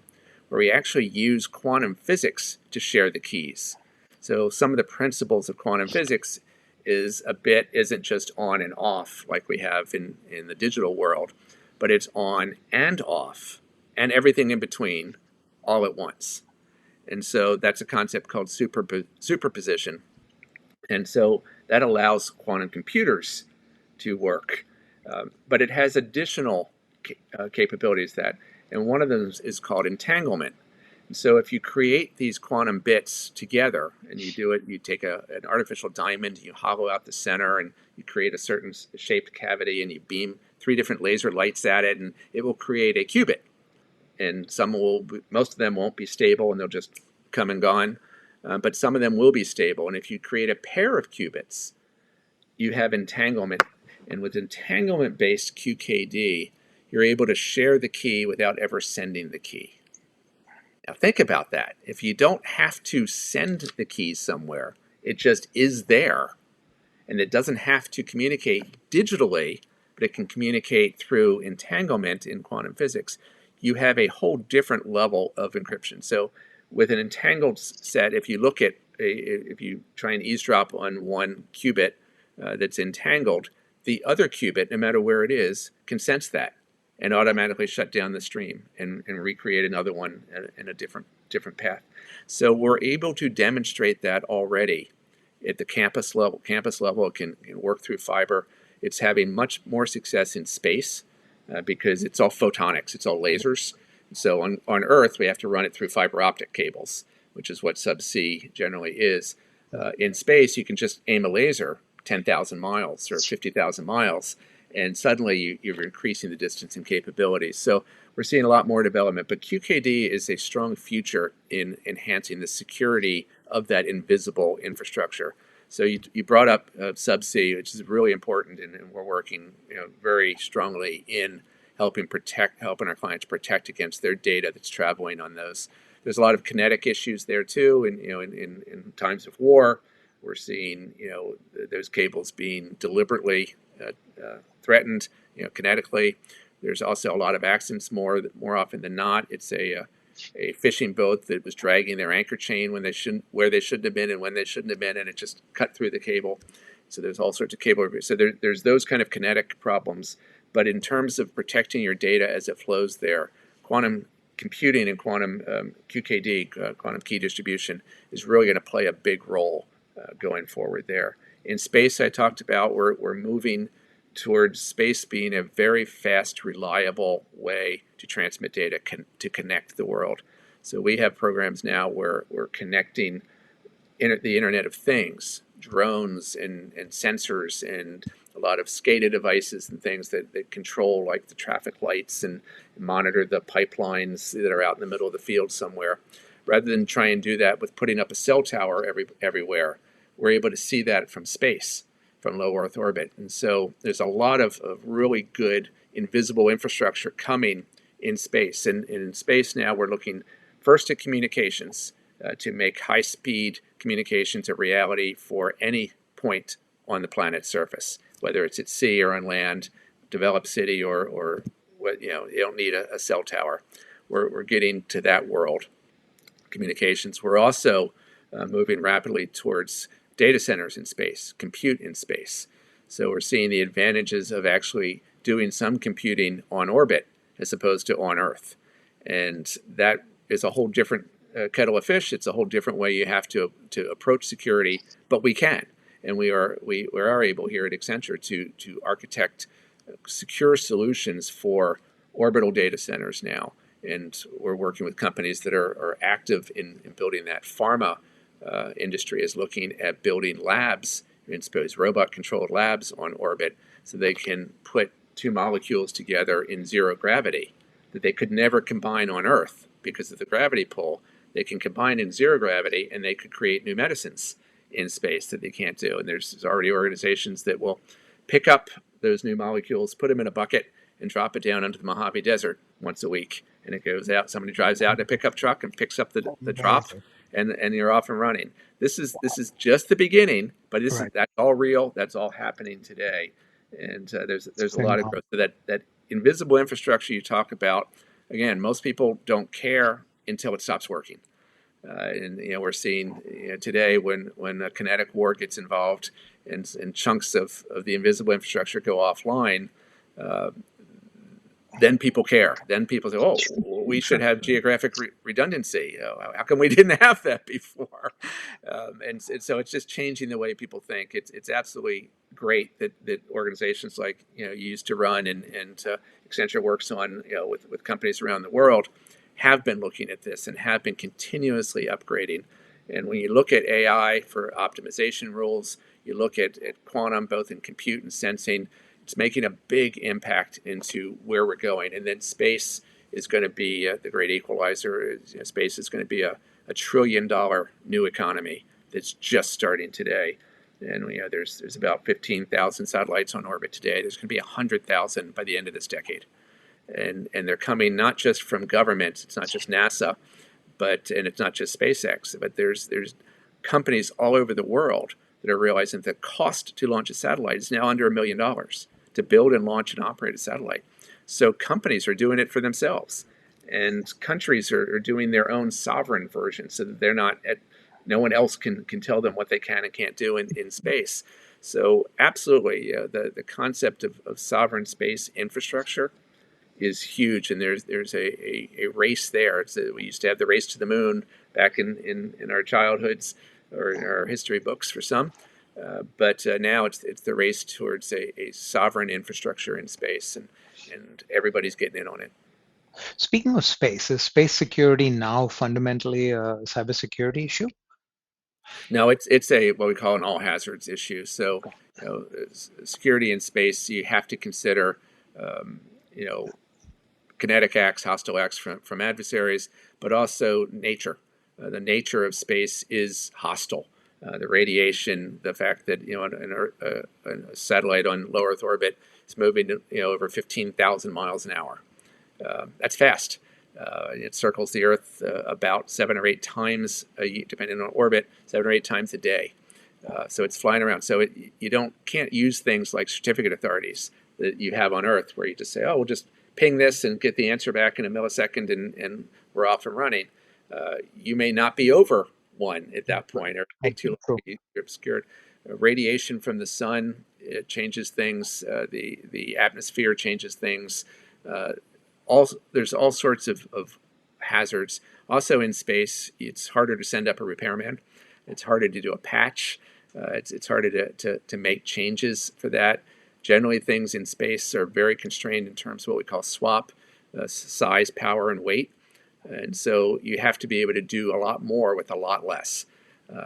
where we actually use quantum physics to share the keys. So some of the principles of quantum physics isn't just on and off like we have in the digital world, but it's on and off and everything in between all at once. And so that's a concept called superposition. And so that allows quantum computers to work. But it has additional capabilities and one of them is called entanglement. And so if you create these quantum bits together and you do it, you take an artificial diamond, you hollow out the center, and you create a certain shaped cavity, and you beam 3 different laser lights at it, and it will create a qubit. And most of them won't be stable, and they'll just come and gone. But some of them will be stable. And if you create a pair of qubits, you have entanglement. And with entanglement-based QKD, you're able to share the key without ever sending the key. Now think about that. If you don't have to send the keys somewhere, it just is there. And it doesn't have to communicate digitally, but it can communicate through entanglement in quantum physics. You have a whole different level of encryption. So with an entangled set, if you try and eavesdrop on one qubit that's entangled, the other qubit, no matter where it is, can sense that and automatically shut down the stream and recreate another one in a different path. So we're able to demonstrate that already at the campus level. Campus level, it can work through fiber. It's having much more success in space because it's all photonics, it's all lasers. So on Earth, we have to run it through fiber optic cables, which is what subsea generally is. In space, you can just aim a laser 10,000 miles or 50,000 miles, and suddenly you're increasing the distance and capabilities. So we're seeing a lot more development, but QKD is a strong future in enhancing the security of that invisible infrastructure. So you brought up Subsea, which is really important, and we're working very strongly in helping our clients protect against their data that's traveling on those. There's a lot of kinetic issues there too, and in times of war, we're seeing those cables being deliberately threatened, kinetically. There's also a lot of accidents. More often than not, it's a fishing boat that was dragging their anchor chain where they shouldn't have been and when they shouldn't have been, and it just cut through the cable. So there's all sorts of cable. So there's those kind of kinetic problems. But in terms of protecting your data as it flows there, quantum computing and quantum QKD, quantum key distribution, is really going to play a big role going forward there. In space, I talked about we're moving towards space being a very fast, reliable way to transmit data, to connect the world. So we have programs now where we're connecting the Internet of Things, drones and sensors and a lot of SCADA devices and things that control like the traffic lights and monitor the pipelines that are out in the middle of the field somewhere. Rather than try and do that with putting up a cell tower everywhere, we're able to see that from space, from low Earth orbit. And so there's a lot of really good invisible infrastructure coming in space. And in space now, we're looking first at communications to make high-speed communications a reality for any point on the planet's surface, whether it's at sea or on land, developed city or what, you don't need a cell tower. We're getting to that world. Communications. We're also moving rapidly towards data centers in space, compute in space. So we're seeing the advantages of actually doing some computing on orbit as opposed to on Earth. And that is a whole different kettle of fish. It's a whole different way you have to approach security, but we can. And we are able here at Accenture to architect secure solutions for orbital data centers now. And we're working with companies that are active in building that. Pharma industry is looking at building labs, in space, robot-controlled labs on orbit, so they can put two molecules together in zero gravity that they could never combine on Earth because of the gravity pull. They can combine in zero gravity, and they could create new medicines in space that they can't do. And there's already organizations that will pick up those new molecules, put them in a bucket, and drop it down into the Mojave Desert once a week. And it goes out. Somebody drives out in a pickup truck and picks up the drop, Amazing. and you're off and running. This is just the beginning, but Right. that's all real. That's all happening today, and there's a lot of Phenomenal. growth. So that invisible infrastructure you talk about, again, most people don't care until it stops working. And we're seeing today when a kinetic war gets involved and chunks of the invisible infrastructure go offline, uh, then people care. Then people say, "Oh, we should have geographic redundancy. How come we didn't have that before?" And so it's just changing the way people think. It's absolutely great that organizations like you used to run and Accenture works on with companies around the world have been looking at this and have been continuously upgrading. And when you look at AI for optimization rules, you look at quantum both in compute and sensing, it's making a big impact into where we're going. And then space is going to be the great equalizer. Space is going to be a $1 trillion new economy that's just starting today. And there's about 15,000 satellites on orbit today. There's going to be 100,000 by the end of this decade. And they're coming not just from governments. It's not just NASA, and it's not just SpaceX, but there's companies all over the world that are realizing the cost to launch a satellite is now under $1 million to build and launch and operate a satellite. So companies are doing it for themselves, and countries are doing their own sovereign version, so that they're not no one else can tell them what they can and can't do in space. So absolutely, the concept of sovereign space infrastructure is huge, and there's a race there. We used to have the race to the moon back in our childhoods or in our history books for some, but now it's the race towards a sovereign infrastructure in space, and everybody's getting in on it. Speaking of space, is space security now fundamentally a cybersecurity issue? No, it's a what we call an all hazards issue. So, security in space, you have to consider, um, you know, kinetic acts, hostile acts from adversaries, but also nature. The nature of space is hostile. The radiation, the fact that a satellite on low Earth orbit is moving over 15,000 miles an hour. That's fast. It circles the Earth about 7 or 8 times, depending on orbit, 7 or 8 times a day. So it's flying around. So you can't use things like certificate authorities that you have on Earth, where you just say, "Oh, we'll just ping this and get the answer back in a millisecond, and we're off and running." You may not be over one at that point, or take too long True. to get obscured. Radiation from the sun changes things. The atmosphere changes things. Uh, there's all sorts of hazards. Also in space, it's harder to send up a repairman. It's harder to do a patch. It's harder to make changes for that. Generally, things in space are very constrained in terms of what we call SWaP, size, power, and weight. And so you have to be able to do a lot more with a lot less.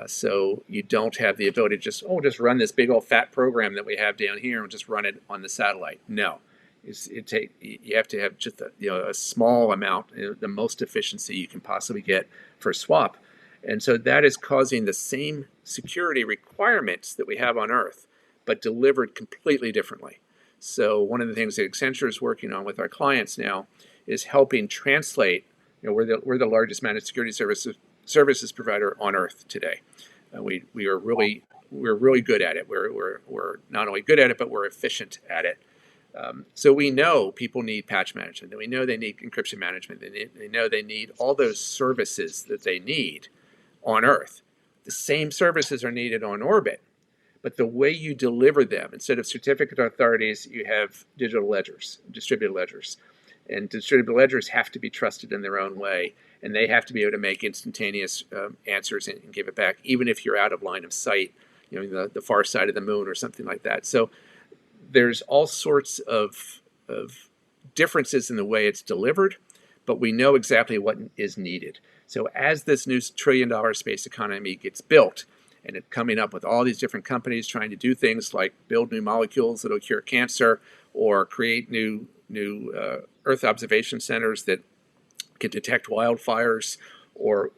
So you don't have the ability to just run this big old fat program that we have down here and just run it on the satellite. No, you have to have just a small amount, the most efficiency you can possibly get for a swap. And so that is causing the same security requirements that we have on Earth, but delivered completely differently. So one of the things that Accenture is working on with our clients now is helping translate. We're the largest managed security services provider on Earth today. We're really good at it. We're not only good at it, but we're efficient at it. So we know people need patch management, and we know they need encryption management, they know they need all those services that they need on Earth. The same services are needed on orbit, but the way you deliver them, instead of certificate authorities, you have digital ledgers, distributed ledgers. And distributed ledgers have to be trusted in their own way, and they have to be able to make instantaneous answers and give it back, even if you're out of line of sight, the far side of the moon or something like that. So there's all sorts of differences in the way it's delivered, but we know exactly what is needed. So as this new trillion-dollar space economy gets built, and it coming up with all these different companies trying to do things like build new molecules that'll cure cancer, or create new Earth observation centers that can detect wildfires, or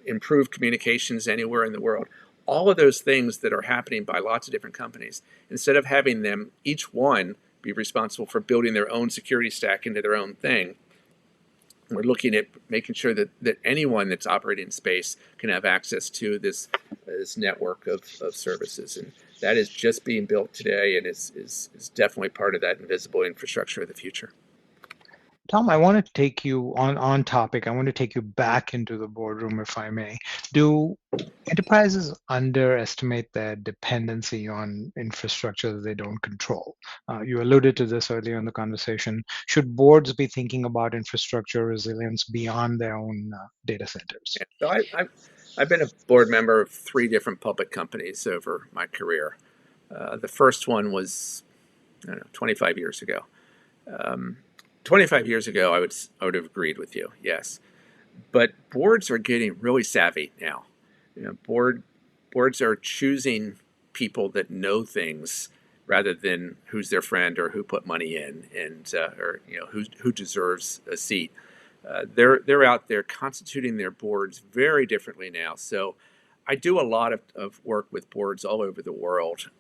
improve communications anywhere in the world. All of those things that are happening by lots of different companies, instead of having them each one be responsible for building their own security stack into their own thing, we're looking at making sure that anyone that's operating in space can have access to this network of services. And that is just being built today, and is definitely part of that invisible infrastructure of the future. Tom, I want to take you on topic. I want to take you back into the boardroom, if I may. Do enterprises underestimate their dependency on infrastructure that they don't control? You alluded to this earlier in the conversation. Should boards be thinking about infrastructure resilience beyond their own data centers? Yeah. So I've been a board member of 3 different public companies over my career. The first one was, I don't know, 25 years ago. Um, 25 years ago, I would have agreed with you, yes. But boards are getting really savvy now. Boards are choosing people that know things rather than who's their friend or who put money in, and or who deserves a seat. They're out there constituting their boards very differently now. So I do a lot of work with boards all over the world.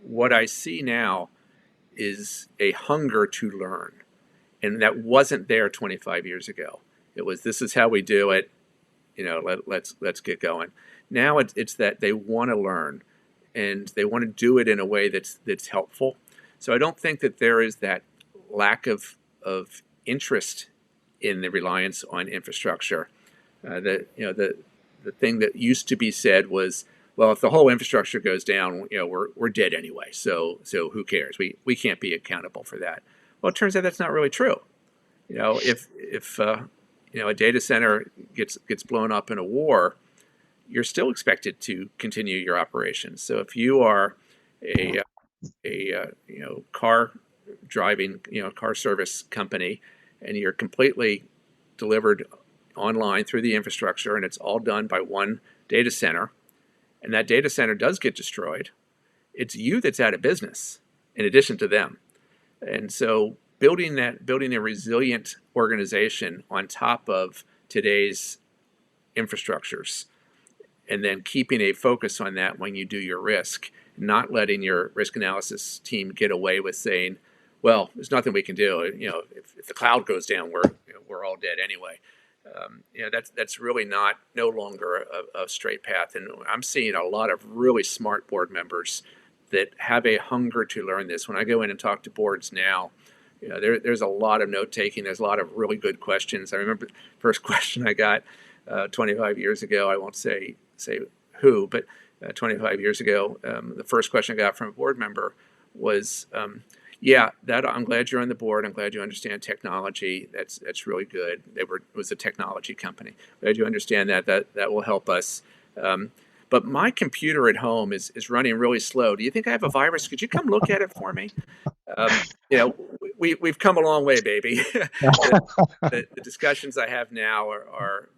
What I see now is a hunger to learn, and that wasn't there 25 years ago. It was, this is how we do it. Let's get going. Now it's that they want to learn, and they want to do it in a way that's helpful. So I don't think that there is that lack of interest in the reliance on infrastructure. The thing that used to be said was, well, if the whole infrastructure goes down, we're dead anyway. So who cares? We can't be accountable for that. Well, it turns out that's not really true. If a data center gets blown up in a war, you're still expected to continue your operations. So if you are a car driving, car service company, and you're completely delivered online through the infrastructure, and it's all done by one data center, and that data center does get destroyed, it's you that's out of business in addition to them. And so building a resilient organization on top of today's infrastructures, and then keeping a focus on that when you do your risk, not letting your risk analysis team get away with saying, well, there's nothing we can do. If the cloud goes down, we're all dead anyway. That's really no longer a straight path. And I'm seeing a lot of really smart board members that have a hunger to learn this. When I go in and talk to boards now, there's a lot of note taking. There's a lot of really good questions. I remember the first question I got 25 years ago. I won't say who, but 25 years ago, the first question I got from a board member was, yeah, that I'm glad you're on the board. I'm glad you understand technology. That's really good. It was a technology company. Glad you understand that. That will help us. But my computer at home is running really slow. Do you think I have a virus? Could you come look at it for me? Um, we've come a long way, baby. The discussions I have now are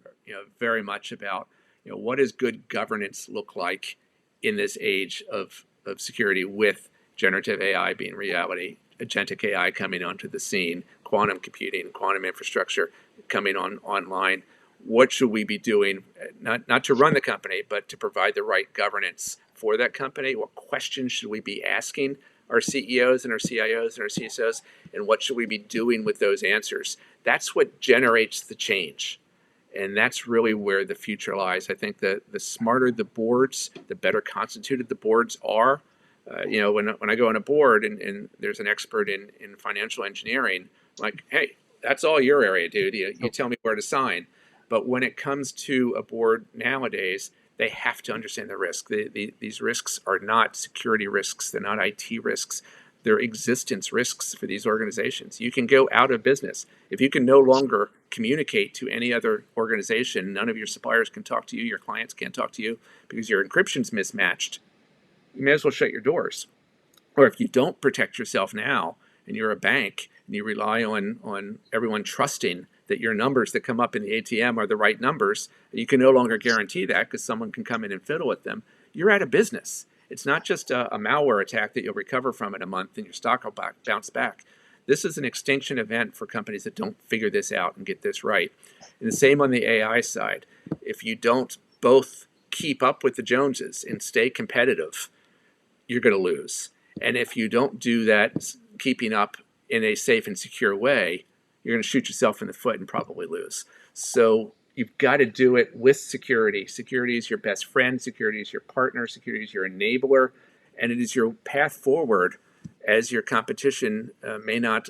very much about, What does good governance look like in this age of security with generative AI being reality, agentic AI coming onto the scene, quantum computing, quantum infrastructure coming online? What should we be doing, not to run the company, but to provide the right governance for that company? What questions should we be asking our CEOs and our CIOs and our CISOs, and what should we be doing with those answers? That's what generates the change. And that's really where the future lies. I think that the smarter the boards, the better constituted the boards are. When I go on a board and there's an expert in financial engineering, I'm like, hey, that's all your area, dude. You tell me where to sign. But when it comes to a board nowadays, they have to understand the risk. These risks are not security risks. They're not IT risks. They're existence risks for these organizations. You can go out of business. If you can no longer communicate to any other organization, none of your suppliers can talk to you, your clients can't talk to you because your encryption's mismatched, you may as well shut your doors. Or if you don't protect yourself now and you're a bank and you rely on everyone trusting that your numbers that come up in the ATM are the right numbers, and you can no longer guarantee that because someone can come in and fiddle with them, you're out of business. It's not just a malware attack that you'll recover from in a month and your stock will bounce back. This is an extinction event for companies that don't figure this out and get this right. And the same on the AI side. If you don't both keep up with the Joneses and stay competitive, you're going to lose. And if you don't do that, keeping up in a safe and secure way, you're going to shoot yourself in the foot and probably lose. So you've got to do it with security. Security is your best friend. Security is your partner. Security is your enabler. And it is your path forward as your competition may not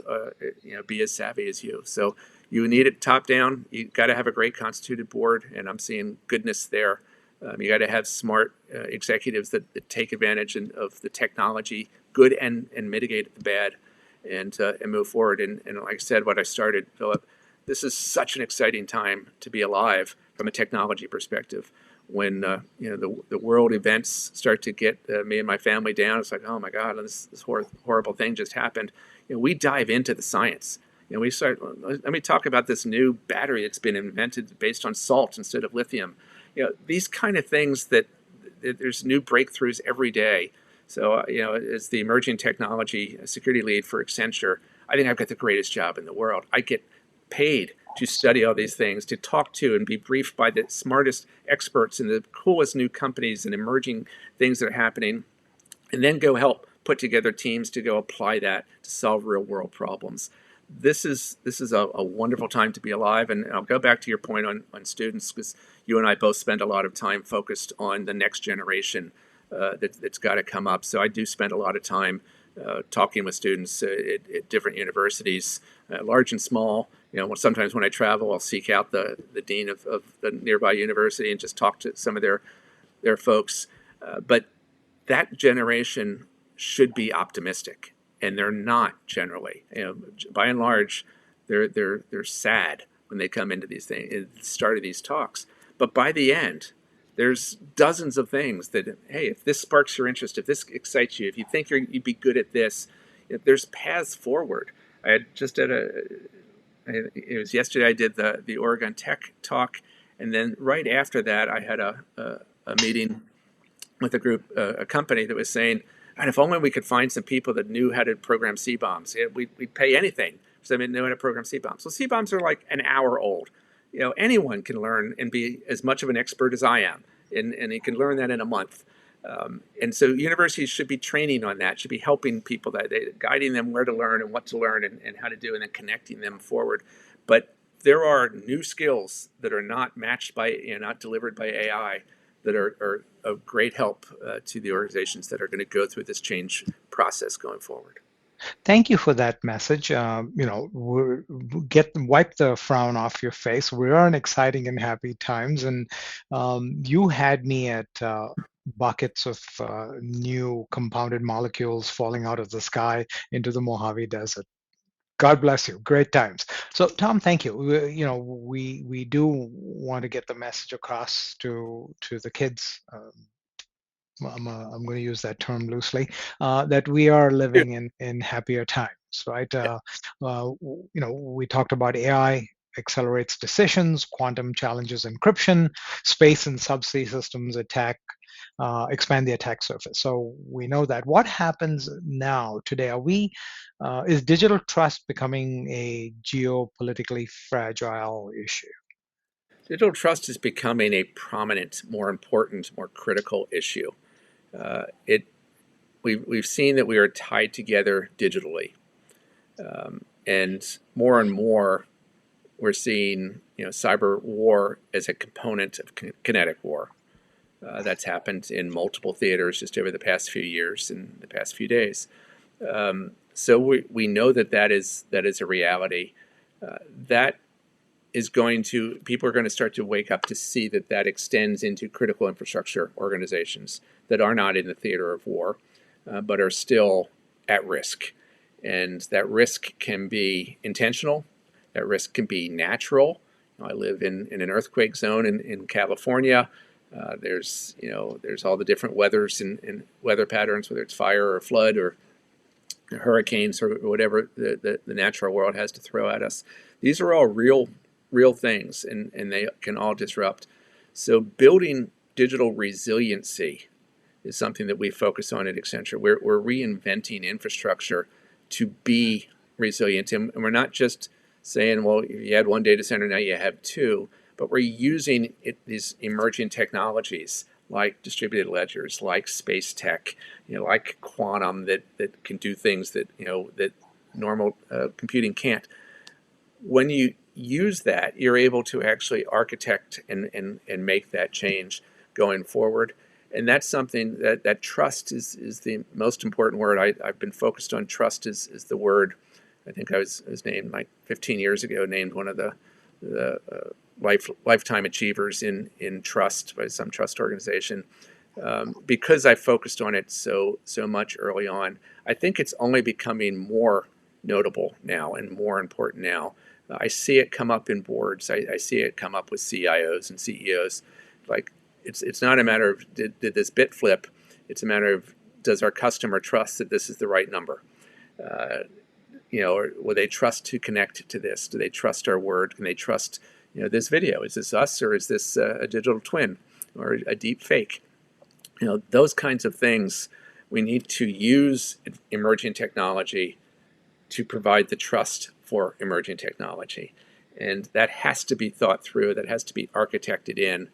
be as savvy as you. So you need it top down. You've got to have a great constituted board, and I'm seeing goodness there. You got to have smart executives that take advantage of the technology, good and mitigate the bad, and move forward. And like I said, what I started, Philip, this is such an exciting time to be alive from a technology perspective. When the world events start to get me and my family down, it's like, oh my God, this horrible thing just happened. We dive into the science. We start. Let me talk about this new battery that's been invented based on salt instead of lithium. These kind of things that there's new breakthroughs every day. So, as the emerging technology security lead for Accenture, I think I've got the greatest job in the world. I get paid to study all these things, to talk to and be briefed by the smartest experts in the coolest new companies and emerging things that are happening, and then go help put together teams to go apply that to solve real world problems. This is a wonderful time to be alive. And I'll go back to your point on students, because you and I both spend a lot of time focused on the next generation that's got to come up. So I do spend a lot of time talking with students at different universities, large and small. Sometimes when I travel, I'll seek out the dean of the nearby university and just talk to some of their folks. But that generation should be optimistic, and they're not generally. By and large, they're sad when they come into these things, at the start of these talks. But by the end, there's dozens of things that, hey, if this sparks your interest, if this excites you, if you think you'd be good at this, there's paths forward. I had just at it was yesterday I did the Oregon Tech talk, and then right after that I had a meeting with a group, a company that was saying, and if only we could find some people that knew how to program C bombs, we'd pay anything for somebody to know how to program C bombs. So C bombs are like an hour old. Anyone can learn and be as much of an expert as I am, and you can learn that in a month. And so universities should be training on that, should be helping people, guiding them where to learn and what to learn and how to do, and then connecting them forward. But there are new skills that are not matched by, not delivered by AI, that are of great help to the organizations that are going to go through this change process going forward. Thank you for that message. Wipe the frown off your face. We are in exciting and happy times, and you had me at buckets of new compounded molecules falling out of the sky into the Mojave Desert. God bless you. Great times. So, Tom, thank you. We do want to get the message across to the kids. I'm going to use that term loosely, that we are living in happier times, right? We talked about AI. accelerates decisions, quantum challenges encryption, space and subsea systems expand the attack surface. So we know that. What happens now today? Is digital trust becoming a geopolitically fragile issue? Digital trust is becoming a prominent, more important, more critical issue. It we've seen that we are tied together digitally, and more we're seeing cyber war as a component of kinetic war. That's happened in multiple theaters just over the past few years and the past few days. So we know that is a reality. That is going to People are going to start to wake up to see that extends into critical infrastructure organizations that are not in the theater of war, but are still at risk. And that risk can be intentional. That risk can be natural. I live in an earthquake zone in California. There's all the different weathers and weather patterns, whether it's fire or flood or hurricanes or whatever the natural world has to throw at us. These are all real things, and they can all disrupt. So building digital resiliency is something that we focus on at Accenture. We're reinventing infrastructure to be resilient, and we're not just saying, well, you had one data center, now you have two, but we're using these emerging technologies like distributed ledgers, like space tech, like quantum that can do things that normal computing can't. When you use that, you're able to actually architect and make that change going forward. And that's something that trust is the most important word. I've been focused on trust is the word. I think I was named like 15 years ago, named one of the lifetime achievers in trust by some trust organization, because I focused on it so much early on. I think it's only becoming more notable now and more important now. I see it come up in boards. I see it come up with CIOs and CEOs. Like it's not a matter of did this bit flip. It's a matter of, does our customer trust that this is the right number? Or will they trust to connect to this? Do they trust our word? Can they trust this video? Is this us, or is this a digital twin or a deep fake? Those kinds of things. We need to use emerging technology to provide the trust for emerging technology. And that has to be thought through, that has to be architected in.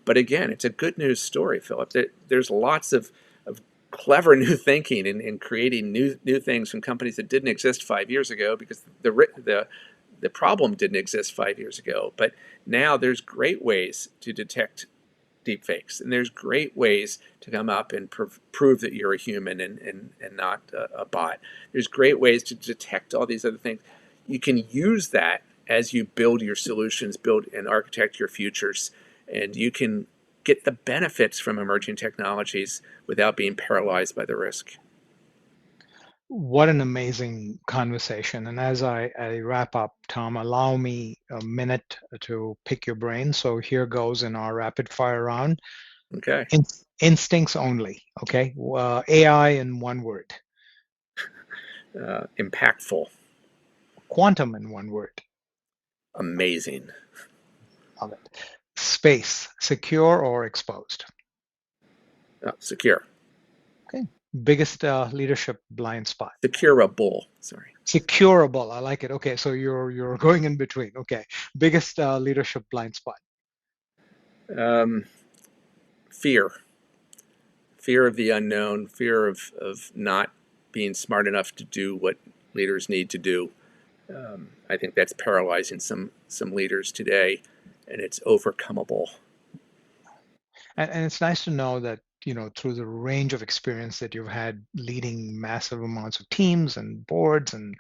But again, it's a good news story, Philip. There's lots of clever new thinking and creating new things from companies that didn't exist 5 years ago, because the problem didn't exist 5 years ago. But now there's great ways to detect deepfakes, and there's great ways to come up and prove that you're a human and not a bot. There's great ways to detect all these other things. You can use that as you build your solutions, build and architect your futures, and you can get the benefits from emerging technologies without being paralyzed by the risk. What an amazing conversation. And as I wrap up, Tom, allow me a minute to pick your brain. So here goes in our rapid fire round. Okay. Instincts only. Okay. AI in one word. Impactful. Quantum in one word. Amazing. Love it. Space, secure or exposed? Secure. Okay. Biggest leadership blind spot. Securable. Sorry. Securable. I like it. Okay, so you're going in between. Okay. Biggest leadership blind spot. Um, Fear. Fear of the unknown. Fear of not being smart enough to do what leaders need to do. I think that's paralyzing some leaders today, and it's overcomable. And it's nice to know that, through the range of experience that you've had leading massive amounts of teams and boards and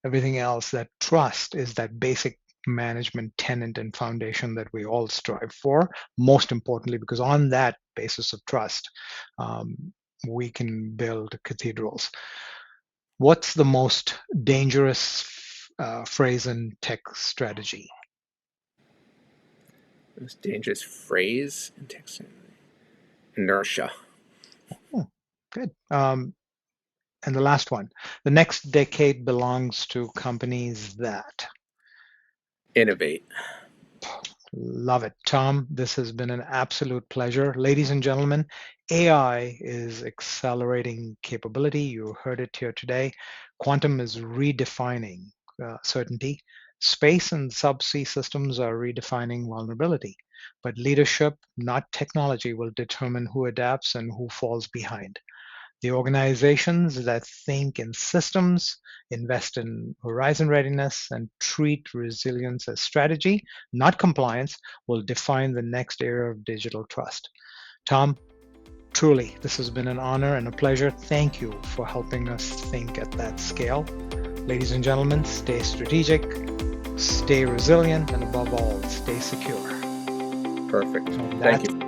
everything else, that trust is that basic management tenet and foundation that we all strive for, most importantly, because on that basis of trust, um, we can build cathedrals. What's the most dangerous phrase in tech strategy? Most dangerous phrase in tech: inertia. Hmm, good. And the last one, the next decade belongs to companies that. innovate. Love it. Tom, this has been an absolute pleasure. Ladies and gentlemen, AI is accelerating capability. You heard it here today. Quantum is redefining certainty. Space and subsea systems are redefining vulnerability. But leadership, not technology, will determine who adapts and who falls behind. The organizations that think in systems, invest in horizon readiness, and treat resilience as strategy, not compliance, will define the next era of digital trust. Tom, truly, this has been an honor and a pleasure. Thank you for helping us think at that scale. Ladies and gentlemen, stay strategic, stay resilient, and above all, stay secure. Perfect. So Thank you.